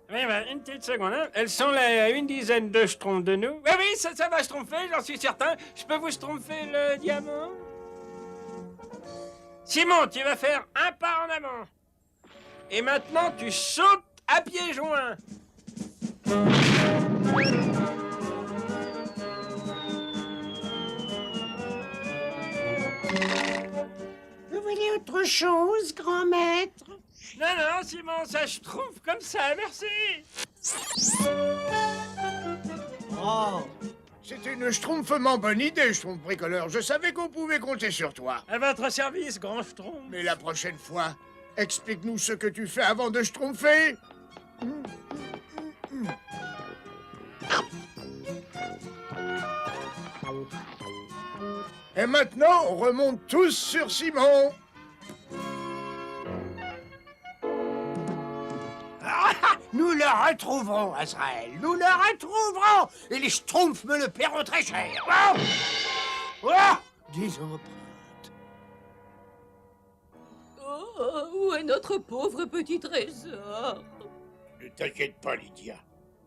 Oui, une petite seconde. Hein. Elles sont là à une dizaine de schtroumpfs de nous. Oui, oui, ça va schtroumpfer, j'en suis certain. Je peux vous schtroumpfer le diamant? Simon, tu vas faire un pas en avant. Et maintenant, tu sautes à pieds joints. Vous voulez autre chose, grand maître? Non, non, Simon, ça schtroumpfe comme ça, merci. Oh, C'est une schtroumpfement bonne idée, schtroumpf bricoleur. Je savais qu'on pouvait compter sur toi. À votre service, Grand Schtroumpf. Mais la prochaine fois, explique-nous ce que tu fais avant de schtroumpfer. Et maintenant, on remonte tous sur Simon. Nous le retrouverons, Azraël. Nous le retrouverons. Et les schtroumpfs me le paieront très cher. Oh, oh, des empreintes. Oh, où est notre pauvre petit trésor? Ne t'inquiète pas, Lydia.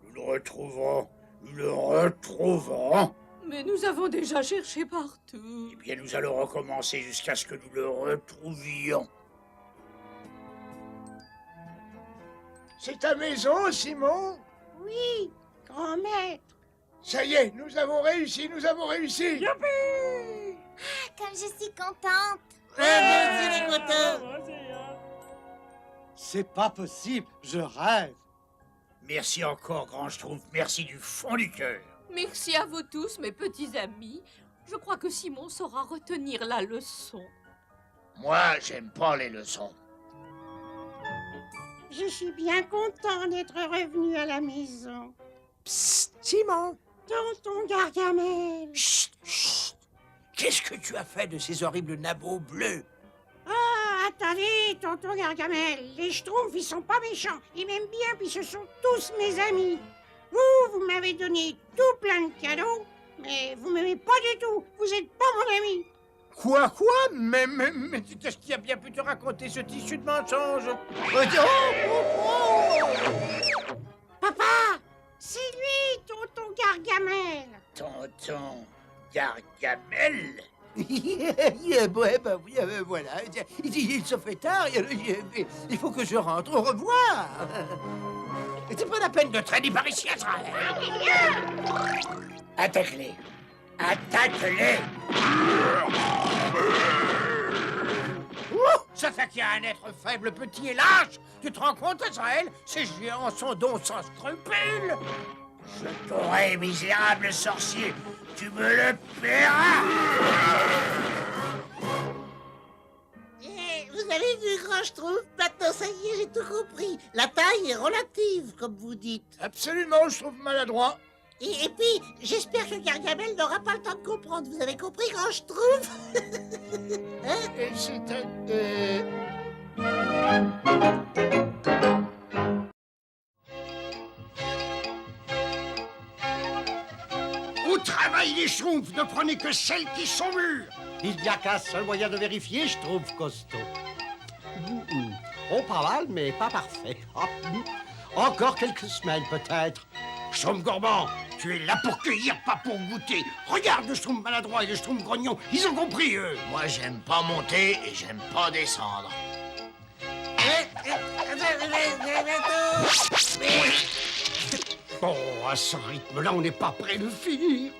Nous le retrouverons. Nous le retrouverons. Mais nous avons déjà cherché partout. Eh bien, nous allons recommencer jusqu'à ce que nous le retrouvions. C'est ta maison, Simon? Oui, grand maître. Ça y est, nous avons réussi, nous avons réussi. Ah, comme je suis contente. Merci les contents. c'est pas possible, je rêve. Merci encore, Grand Schtroumpf. Merci du fond du cœur. Merci à vous tous, mes petits amis. Je crois que Simon saura retenir la leçon. Moi, j'aime pas les leçons. Je suis bien content d'être revenu à la maison. Psst, Simon. Tonton Gargamel. Chut, chut. Qu'est-ce que tu as fait de ces horribles nabots bleus? Ah, attendez, tonton Gargamel. Les schtroumpfs, ils sont pas méchants. Ils m'aiment bien, puis ce sont tous mes amis. Vous m'avez donné tout plein de cadeaux, mais vous m'aimez pas du tout. Vous êtes pas mon ami. Quoi? Mais qu'est-ce qui a bien pu te raconter ce tissu de mensonge? Papa, c'est lui, tonton Gargamel. Tonton Gargamel? Ouais, bah oui, voilà. Il se fait tard. Il faut que je rentre. Au revoir. C'est pas la peine de traîner par ici, Azraël. Attaque-les. Attaque-les. S'attaquer à un être faible, petit et lâche. Tu te rends compte, Azraël? Ces géants sont donc sans scrupules. Je t'aurai, misérable sorcier. Tu me le paieras. Vous vous avez vu, grand Schtroumpf? Maintenant, ça y est, j'ai tout compris. La taille est relative, comme vous dites. Absolument, je trouve maladroit. Et puis, j'espère que Gargamel n'aura pas le temps de comprendre. Vous avez compris, grand Schtroumpf? Hein? Et c'est Où travaillent les schtroumpfs? Ne prenez que celles qui sont mûres. Il n'y a qu'un seul moyen de vérifier, je trouve, costaud. Oh, pas mal, mais pas parfait. Encore quelques semaines, peut-être. Schtroumpf gourmand, tu es là pour cueillir, pas pour goûter. Regarde le schtroumpf maladroit et le schtroumpf grognon, ils ont compris, eux. Moi, j'aime pas monter et j'aime pas descendre. Oh, à ce rythme-là, on n'est pas près de finir.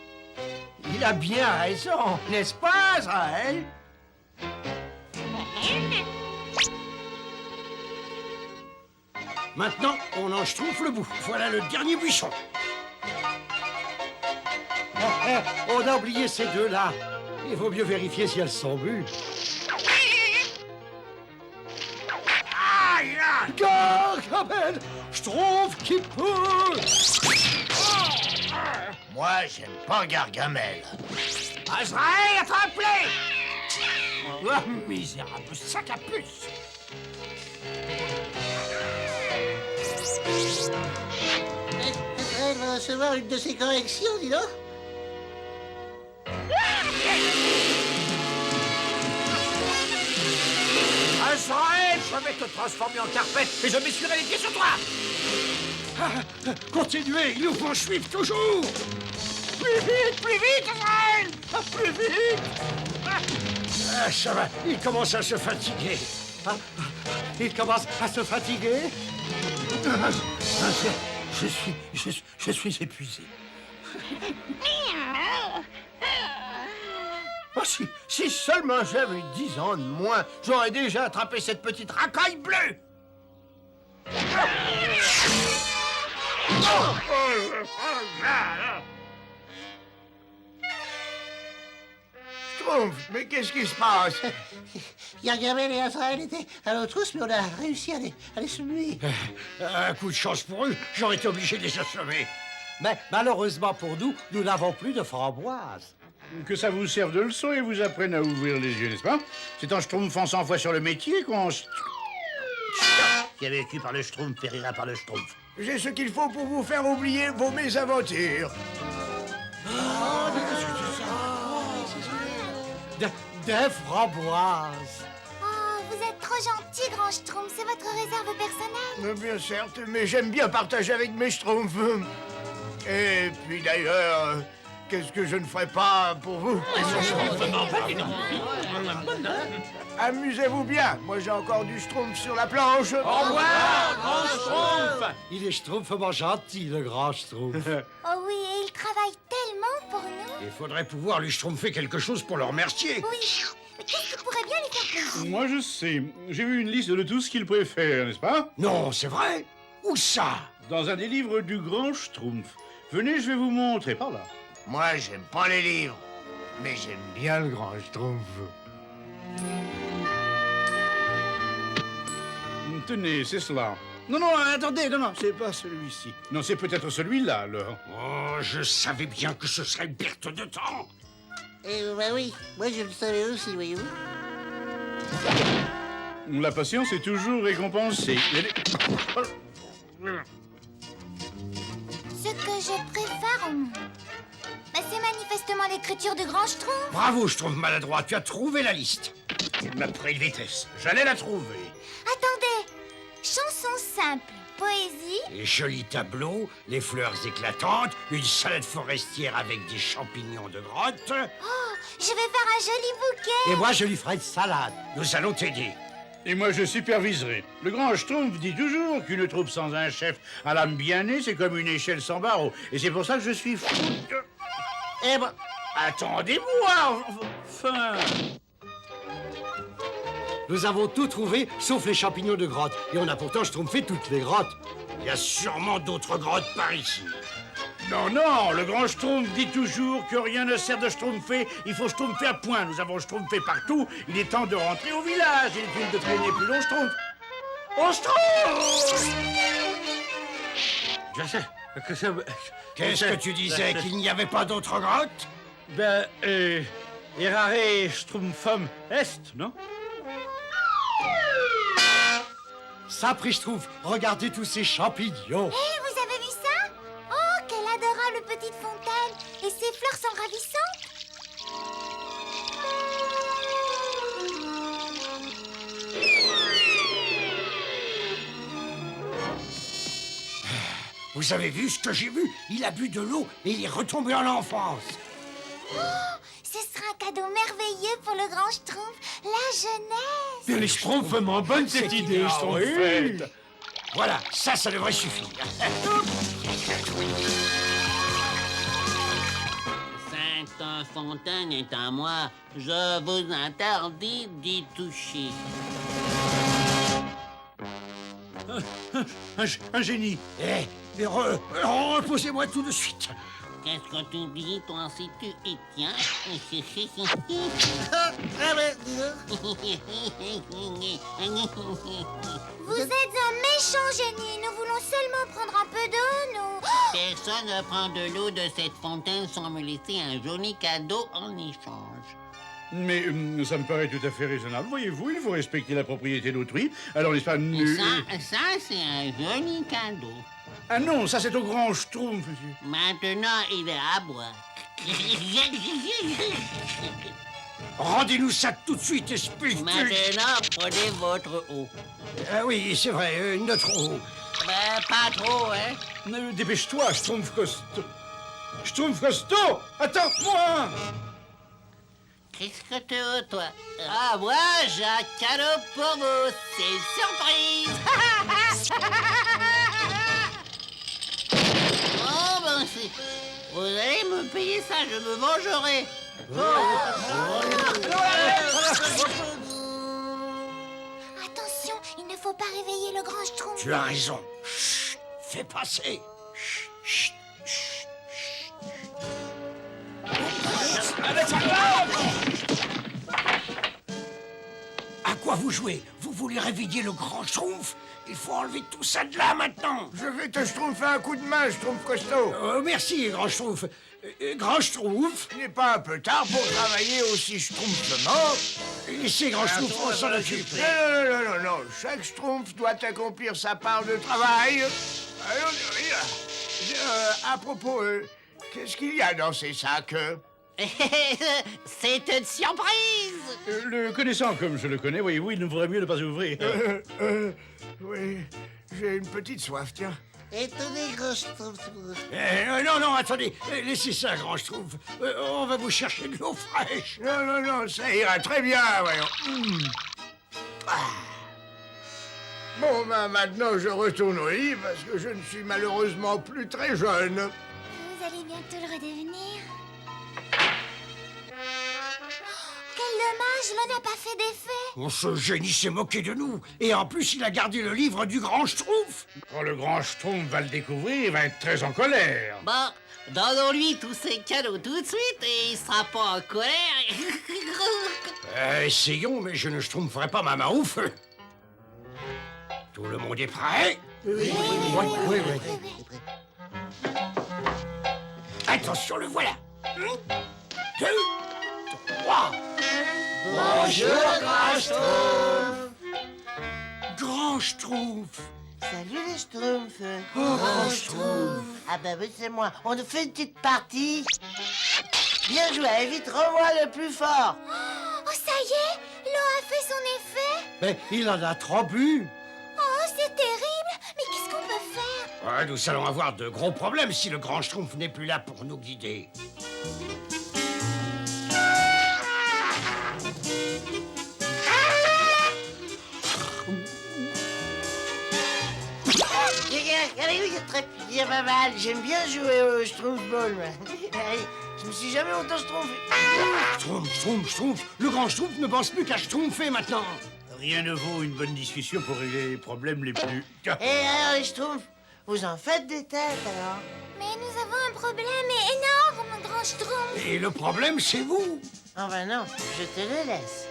Il a bien raison, n'est-ce pas, Azraël? Maintenant, on en schtroumpf le bout. Voilà le dernier buisson. On a oublié ces deux-là. Il vaut mieux vérifier si elles sont mûres. Aïe, aïe. Gargamel, Schtroumpf qui peut. Moi, j'aime pas Gargamel. Azraël, attrape-les! Oh, misérable sac à puce! Elle va recevoir une de ces corrections, dis donc. Azraël, je vais te transformer en carpette et je m'essuierai les pieds sur toi! Continuez, il nous faut suivre toujours! Plus vite, Azraël! Plus vite! Ça va, il commence à se fatiguer. Il commence à se fatiguer. Je suis épuisé. Oh, si seulement j'avais 10 ans de moins, j'aurais déjà attrapé cette petite racaille bleue. Schtroumpf, mais qu'est-ce qui se passe? Gargamel et Azraël étaient à nos trousses, mais on a réussi à les semer. Un coup de chance pour eux, j'aurais été obligé de les assommer. Mais malheureusement pour nous, nous n'avons plus de framboises. Que ça vous serve de leçon et vous apprenne à ouvrir les yeux, n'est-ce pas? C'est en schtroumpfant 100 fois sur le métier qu'on... Qui a vécu par le Schtroumpf périra par le Schtroumpf. J'ai ce qu'il faut pour vous faire oublier vos mésaventures. Des framboises. Oh, vous êtes trop gentil, grand Schtroumpf. C'est votre réserve personnelle. Bien certes, mais j'aime bien partager avec mes schtroumpfs. Et puis d'ailleurs, qu'est-ce que je ne ferais pas pour vous? Amusez-vous bien. Moi, j'ai encore du schtroumpf sur la planche. Au revoir, grand Schtroumpf. Il est schtroumpfement gentil, le grand Schtroumpf. Oh oui, et il travaille tellement pour nous. Il faudrait pouvoir lui schtroumpfer quelque chose pour le remercier. Oui, mais qu'est-ce qui pourrait bien lui faire plaisir? Moi, je sais. J'ai vu une liste de tout ce qu'il préfère, n'est-ce pas? Non, c'est vrai. Où ça? Dans un des livres du grand Schtroumpf. Venez, je vais vous montrer par là. Moi, j'aime pas les livres, mais j'aime bien le grand Schtroumpf. Tenez, c'est cela. Non, non, attendez, non, c'est pas celui-ci. Non, c'est peut-être celui-là, alors. Oh, je savais bien que ce serait une perte de temps. Bah oui, moi je le savais aussi, voyez-vous. La patience est toujours récompensée. Ce que je préfère au monde, bah, c'est manifestement l'écriture du grand Schtroumpf. Bravo, je trouve maladroit. Tu as trouvé la liste. Il m'a pris de vitesse. J'allais la trouver. Attendez, chanson simple, poésie. Les jolis tableaux, les fleurs éclatantes, une salade forestière avec des champignons de grotte. Oh, je vais faire un joli bouquet. Et moi, je lui ferai une salade. Nous allons t'aider. Et moi, je superviserai. Le grand Schtroumpf dit toujours qu'une troupe sans un chef à l'âme bien née, c'est comme une échelle sans barreaux. Et c'est pour ça que je suis fou de... Eh ben, attendez-moi. Enfin... Nous avons tout trouvé, sauf les champignons de grotte. Et on a pourtant schtroumpfé toutes les grottes. Il y a sûrement d'autres grottes par ici. Non, non, le grand Schtroumpf dit toujours que rien ne sert de schtroumpfer, il faut schtroumpfer à point. Nous avons schtroumpfé partout, il est temps de rentrer au village. Inutile de traîner plus long, Schtroumpf. Au Schtroumpf! Je sais que ça... Qu'est-ce que tu disais, qu'il n'y avait pas d'autre grotte? Ben, errare Schtroumpfum est, non? Sapri Schtroumpf, regardez tous ces champignons. Hé, vous avez vu ça? Oh, quelle adorable petite fontaine! Et ces fleurs sont ravissantes! Vous avez vu ce que j'ai vu? Il a bu de l'eau et il est retombé en enfance. Oh, ce sera un cadeau merveilleux pour le grand Schtroumpf, la jeunesse! Mais les Schtroumpfs, bonne cette idée, Schtroumpfette. Voilà, ça devrait suffire. Cette fontaine est à moi. Je vous interdis d'y toucher. Un génie. Reposez-moi tout de suite. Qu'est-ce que tu dis, toi, si tu y tiens? Vous êtes un méchant génie. Nous voulons seulement prendre un peu d'eau, nous. Personne ne prend de l'eau de cette fontaine sans me laisser un joli cadeau en échange. Mais ça me paraît tout à fait raisonnable. Voyez-vous, il faut respecter la propriété d'autrui. Alors, n'est-ce pas... Ça, c'est un joli cadeau. Ah non, ça c'est au grand Schtroumpf, monsieur. Maintenant, il est à boire. Rendez-nous ça tout de suite, esprit. Maintenant, prenez votre eau. Ah oui, c'est vrai, notre eau. Ben, pas trop, hein? Dépêche-toi, Schtroumpf costaud. Schtroumpf costaud, attends-moi. Qu'est-ce que tu veux, toi? Ah, moi, j'ai un cadeau pour vous. C'est une surprise. Oh, ben, vous allez me payer ça, je me vengerai. Attention, il ne faut pas réveiller le grand Schtroumpf. Tu as raison. Chut, fais passer. Chut, chut, À quoi vous jouez? Vous voulez réveiller le grand Schtroumpf? Il faut enlever tout ça de là maintenant. Je vais te schtroumpfer un coup de main, Schtroumpf costaud. Merci, grand Schtroumpf. Grand Schtroumpf. Il n'est pas un peu tard pour travailler aussi schtroumpfement. Laissez grand Schtroumpf, on s'en occupe. Non. Chaque Schtroumpf doit accomplir sa part de travail. À propos, qu'est-ce qu'il y a dans ces sacs? C'est une surprise. Le connaissant comme je le connais, voyez-vous, il ne vaudrait mieux ne pas ouvrir. Oui, j'ai une petite soif, tiens. Étonnez, grand Schtroumpf. Non, attendez. Laissez ça, grand Schtroumpf. On va vous chercher de l'eau fraîche. Non, ça ira très bien, voyons. Bon, maintenant, je retourne au lit parce que je ne suis malheureusement plus très jeune. Vous allez bientôt le redevenir. Quel dommage, l'eau n'a pas fait d'effet. Ce génie s'est moqué de nous. Et en plus, il a gardé le livre du grand Schtroumpf. Quand le grand Schtroumpf va le découvrir, il va être très en colère. Bon, donnons-lui tous ses cadeaux tout de suite et il sera pas en colère. Essayons, mais je ne schtroumpferai pas ma main au feu. Tout le monde est prêt? Oui. Attention, le voilà. 1, 2, 3. Bonjour, grand Schtroumpf. Grand Schtroumpf. Salut les Schtroumpfs. Grand Schtroumpf. Ah bah oui, c'est moi. On nous fait une petite partie. Bien joué, vite, rends-moi le plus fort. Oh, ça y est, l'eau a fait son effet. Mais il en a trop bu. Oh, c'est terrible. Mais qu'est-ce qu'on peut faire? Ouais, nous allons avoir de gros problèmes si le grand Schtroumpf n'est plus là pour nous guider. Il y a pas mal. J'aime bien jouer au Schtroumpf Ball. Je me suis jamais autant schtroumpfé. Schtroumpf. Le grand Schtroumpf ne pense plus qu'à schtroumpfer maintenant. Rien ne vaut une bonne discussion pour régler les problèmes les plus... Et alors, les Schtroumpfs, vous en faites des têtes, alors? Mais nous avons un problème énorme, grand Schtroumpf. Et le problème, c'est vous. Oh ben non, je te le laisse.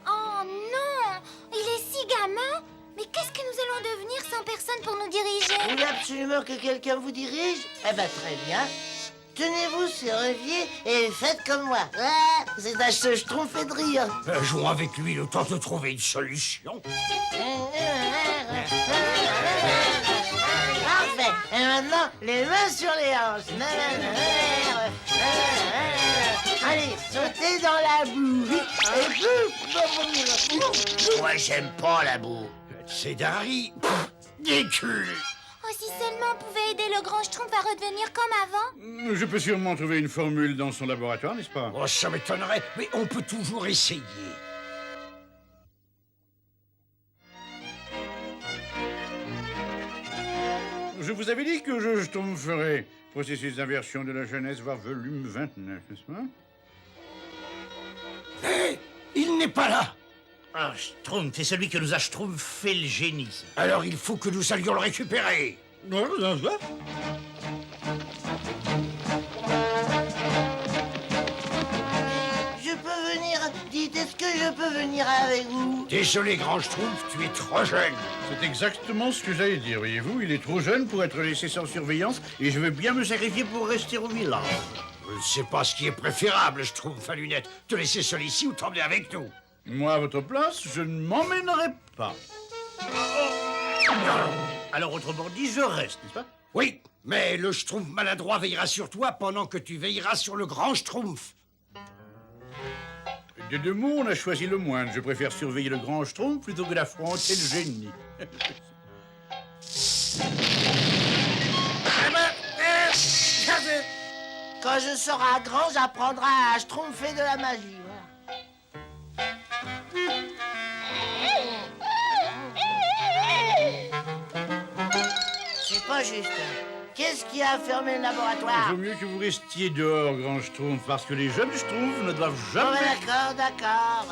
Oh non, il est si gamin. Mais qu'est-ce que nous allons devenir sans personne pour nous diriger? Vous voulez absolument que quelqu'un vous dirige? Eh ben très bien. Tenez-vous sur un pied et faites comme moi. Ah, c'est un Schtroumpf fait de rire. Jouons avec lui le temps de trouver une solution. Parfait. Et maintenant, les mains sur les hanches. Allez, sautez dans la boue. Moi, j'aime pas la boue. C'est Dari. Décul. Oh, si seulement on pouvait aider le grand Schtroumpf à redevenir comme avant. Je peux sûrement trouver une formule dans son laboratoire, n'est-ce pas? Oh, ça m'étonnerait, mais on peut toujours essayer. Je vous avais dit que je schtroumpferais. Processus d'inversion de la jeunesse, voir volume 29, n'est-ce pas? Hé, il n'est pas là. Ah, Schtroumpf, c'est celui que nous a schtroumpfé le génie. Alors il faut que nous allions le récupérer. Je peux venir. Dites, est-ce que je peux venir avec vous? Désolé, grand Schtroumpf, tu es trop jeune. C'est exactement ce que j'allais dire, voyez-vous. Il est trop jeune pour être laissé sans surveillance et je veux bien me sacrifier pour rester au village. Je ne sais pas ce qui est préférable, Schtroumpf à lunettes. Te laisser seul ici ou t'emmener avec nous. Moi, à votre place, je ne m'emmènerai pas. Alors, autrement dit, je reste, n'est-ce pas? Oui, mais le Schtroumpf maladroit veillera sur toi pendant que tu veilleras sur le grand Schtroumpf. De deux mots, on a choisi le moindre. Je préfère surveiller le grand Schtroumpf plutôt que d'affronter le génie. Quand je serai grand, j'apprendrai à schtroumpfer de la magie. C'est pas juste. Qu'est-ce qui a fermé le laboratoire? Il vaut mieux que vous restiez dehors, grand Schtroumpf, parce que les jeunes Schtroumpfs ne doivent Oh, jamais... d'accord, d'accord.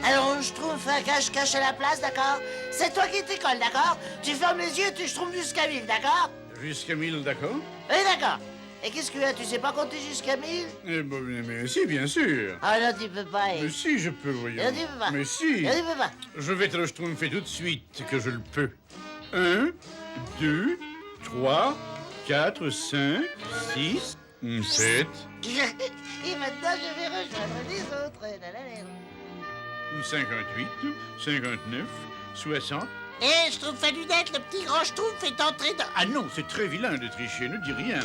Alors on schtroumpfe un cache-cache à la place, d'accord? C'est toi qui t'y colles, d'accord? Tu fermes les yeux, tu schtroumpfes jusqu'à 1000, d'accord? Jusqu'à 1000, d'accord? Oui, d'accord. Et qu'est-ce que tu sais pas compter jusqu'à 1000? Eh ben, mais si, bien sûr. Ah non, tu peux pas. Mais si, je peux, voyons. Non, tu peux pas. Mais si. Non, tu peux pas. Je vais te le schtroumpfer tout de suite, que je le peux. 1, 2, 3, 4, 5, 6, 7... Et maintenant, je vais rejoindre les autres. 58, 59, 60... Eh, Schtroumpf à lunettes, le petit grand Schtroumpf est entré dans... Ah non, c'est très vilain de tricher, ne dis rien.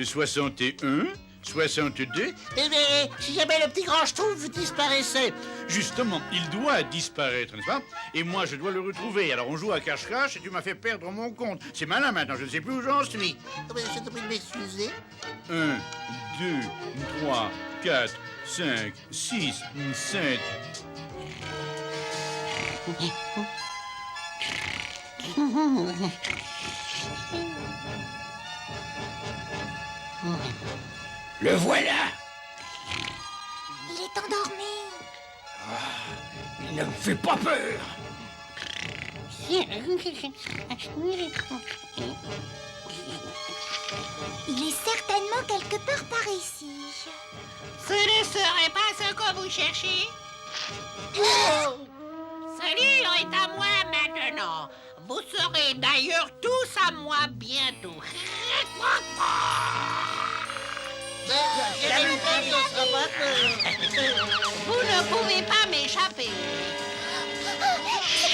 61, 62... Eh bien, si jamais le petit grand Schtroumpf disparaissait... Justement, il doit disparaître, n'est-ce pas? Et moi, je dois le retrouver. Alors on joue à cache-cache et tu m'as fait perdre mon compte. C'est malin maintenant, je ne sais plus où j'en suis. Je te prie de m'excuser. 1, 2, 3, 4, 5, 6, 7... Le voilà. Il est endormi. Il ne me fait pas peur. Il est certainement quelque part par ici. Ce ne serait pas ce que vous cherchez? Ce livre est à moi maintenant. Vous serez d'ailleurs tous à moi bientôt. Vous ne pouvez pas m'échapper.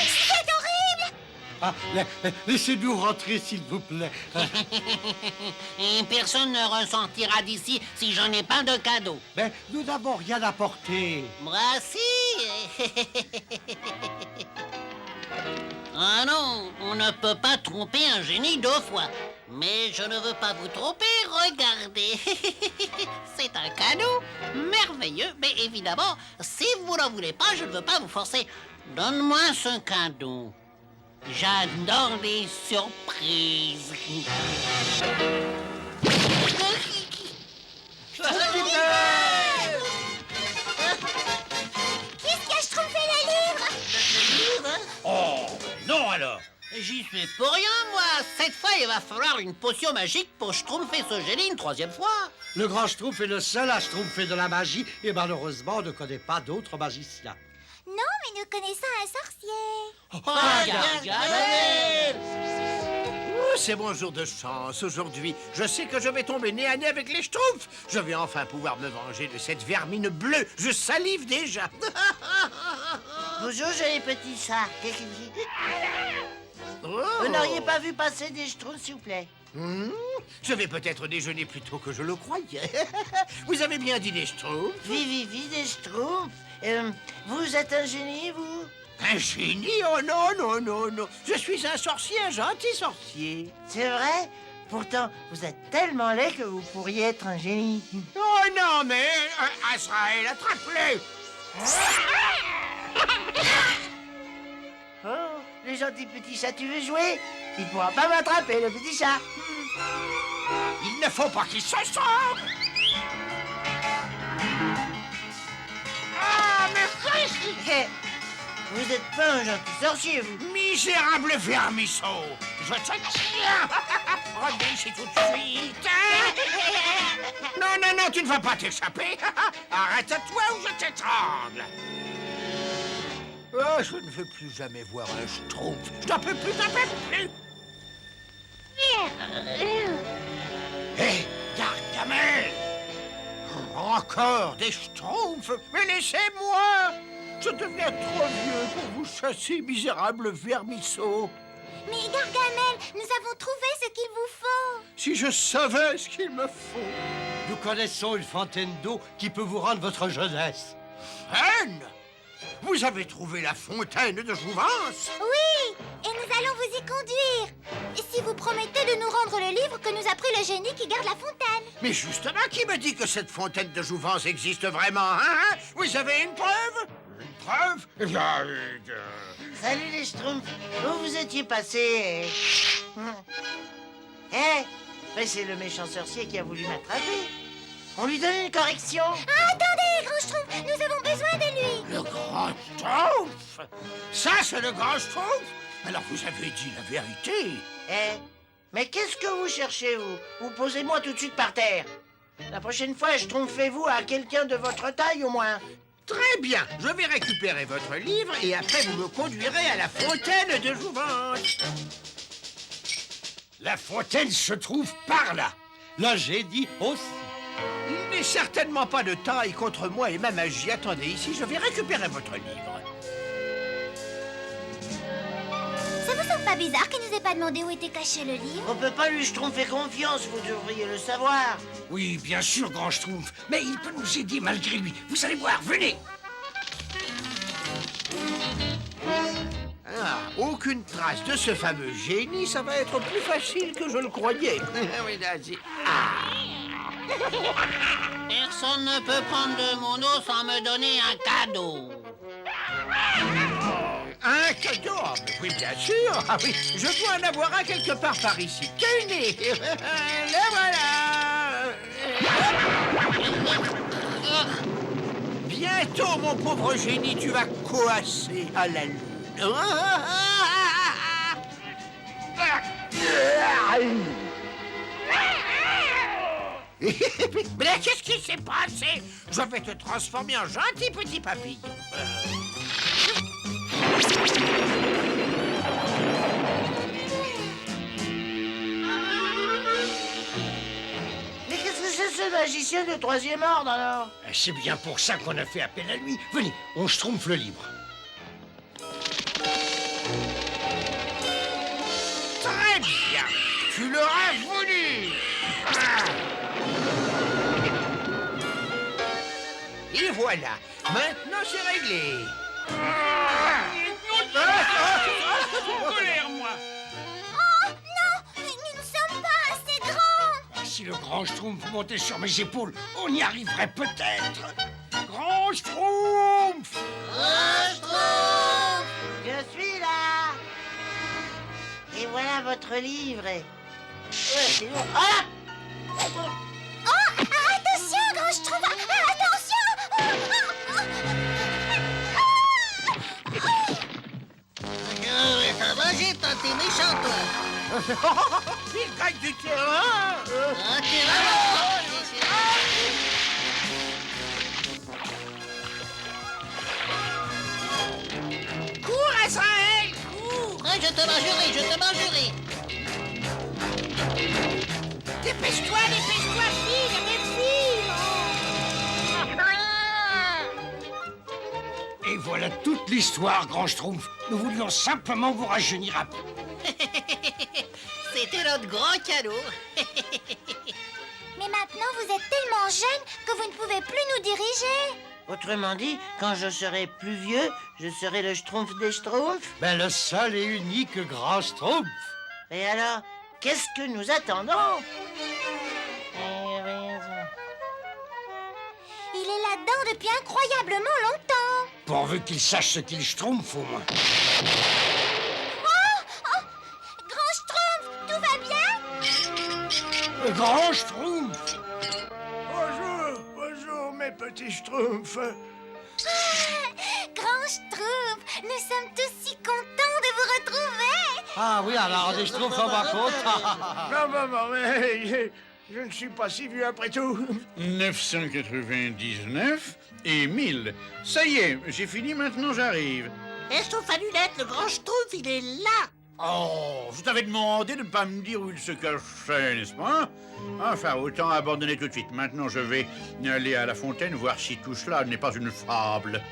C'est horrible! Ah, laissez-nous rentrer, s'il vous plaît. Et personne ne ressentira d'ici si j'en ai pas de cadeau. Mais nous n'avons rien apporté. Moi, si. Ah non, on ne peut pas tromper un génie 2 fois. Mais je ne veux pas vous tromper, regardez. C'est un cadeau merveilleux, mais évidemment, si vous ne voulez pas, je ne veux pas vous forcer. Donne-moi ce cadeau. J'adore les surprises. Qu'est-ce qui a schtroumpfé le livre? Oh, non alors. J'y suis pour rien, moi. cette fois, il va falloir une potion magique pour schtroumpfer ce génie une troisième fois. Le grand Schtroumpf est le seul à schtroumpfer de la magie et malheureusement on ne connaît pas d'autres magiciens. Non, mais nous connaissons un sorcier. Gargamel! Oh, c'est mon jour de chance aujourd'hui. Je sais que je vais tomber nez à nez avec les Schtroumpfs. Je vais enfin pouvoir me venger de cette vermine bleue. Je salive déjà. Bonjour, joli petit chat. Vous n'auriez pas vu passer des Schtroumpfs, s'il vous plaît? Je vais peut-être déjeuner plus tôt que je le croyais. Vous avez bien dit des Schtroumpfs? Oui, des Schtroumpfs. Vous êtes un génie, vous? Un génie? Oh non, non, non, non. Je suis un sorcier, un gentil sorcier. C'est vrai? Pourtant, vous êtes tellement laid que vous pourriez être un génie. Oh non, mais Azraël, attrape-le! Oh, le gentil petit chat, tu veux jouer? Il pourra pas m'attraper, le petit chat. Il ne faut pas qu'il se sorte! Ah, mais Hé, vous êtes pas un gentil sorcier, vous. misérable vermisseau! Je te tiens! Reviens ici tout de suite! Non, non, non, tu ne vas pas t'échapper! Arrête-toi ou je t'étrangle! Oh, je ne veux plus jamais voir un Schtroumpf. Je n'en peux plus, Hé, Gargamel! Encore des Schtroumpfs? Mais laissez-moi! Je deviens trop vieux pour vous chasser, misérable vermisseau. Mais Gargamel, nous avons trouvé ce qu'il vous faut. Si je savais ce qu'il me faut. Nous connaissons une fontaine d'eau qui peut vous rendre votre jeunesse. Reine! Vous avez trouvé la fontaine de Jouvence? Oui, et nous allons vous y conduire. Et si vous promettez de nous rendre le livre que nous a pris le génie qui garde la fontaine. Mais justement, qui me dit que cette fontaine de Jouvence existe vraiment, hein? Vous avez une preuve? Une preuve? Salut les Schtroumpfs. Où vous étiez passés? Mais c'est le méchant sorcier qui a voulu m'attraper. On lui donne une correction. Ah, attendez, grand Schtroumpf, nous avons besoin de lui. Le grand Schtroumpf? Ça, c'est le grand Schtroumpf? Alors vous avez dit la vérité. Mais qu'est-ce que vous cherchez, vous? Vous posez-moi tout de suite par terre. La prochaine fois, schtroumpfez-vous à quelqu'un de votre taille, au moins. Très bien, je vais récupérer votre livre et après vous me conduirez à la fontaine de Jouvence. La fontaine se trouve par là. Le génie aussi. Il n'est certainement pas de taille contre moi et ma magie. Attendez ici, je vais récupérer votre livre. Ça vous semble pas bizarre qu'il nous ait pas demandé où était caché le livre? On peut pas lui schtroumpfer confiance, vous devriez le savoir. Oui, bien sûr, grand Schtroumpf, mais il peut nous aider malgré lui. Vous allez voir, venez. Ah, aucune trace de ce fameux génie, ça va être plus facile que je le croyais. Oui, vas-y. Personne ne peut prendre de mon eau sans me donner un cadeau. Un cadeau? Ah, mais oui, bien sûr. Ah oui, je dois en avoir un quelque part par ici. Tenez, le voilà. Bientôt, mon pauvre génie, tu vas coasser à la lune. Mais qu'est-ce qui s'est passé? Je vais te transformer en gentil petit papillon. Mais qu'est-ce que c'est ce magicien de troisième ordre, alors? C'est bien pour ça qu'on a fait appel à lui. Venez, on schtroumpfe le livre. Très bien. Tu l'auras voulu. Et voilà. Maintenant, c'est réglé. Colère, moi. Oh, non, nous ne sommes pas assez grands. Si le grand Schtroumpf montait sur mes épaules, on y arriverait peut-être. Grand Schtroumpf! Grand Schtroumpf! Je suis là. Et voilà votre livre. C'est lourd. Ah! Oh, attention, grand Schtroumpf. Ça va, j'ai tenté méchant, toi. Il gagne du terrain. Cours, Azraël, cours! Je te mangerai, je te mangerai. Dépêche-toi, file, mais file! Et voilà toute l'histoire, Grand Schtroumpf. Nous voulions simplement vous rajeunir un peu. C'était notre grand cadeau. Mais maintenant, vous êtes tellement jeune que vous ne pouvez plus nous diriger. Autrement dit, quand je serai plus vieux, je serai le Schtroumpf des Schtroumpfs. Ben, le seul et unique grand Schtroumpf. Et alors, qu'est-ce que nous attendons? Il est là-dedans depuis incroyablement longtemps. Pourvu qu'il sache ce qu'il Schtroumpf, au moins. Grand Schtroumpf, tout va bien? Le Grand Schtroumpf! Bonjour, mes petits Schtroumpfs. Grand Schtroumpf, nous sommes tous si contents de vous retrouver. Ah oui, alors des Schtroumpfs en bas Non, mais je ne suis pas si vieux après tout. 999 et 1000. Ça y est, j'ai fini, maintenant j'arrive. Et sauf à lunettes, le grand Schtroumpf, il est là. Oh, je t'avais demandé de ne pas me dire où il se cachait, n'est-ce pas? Enfin, autant abandonner tout de suite. Maintenant, je vais aller à la fontaine voir si tout cela n'est pas une fable.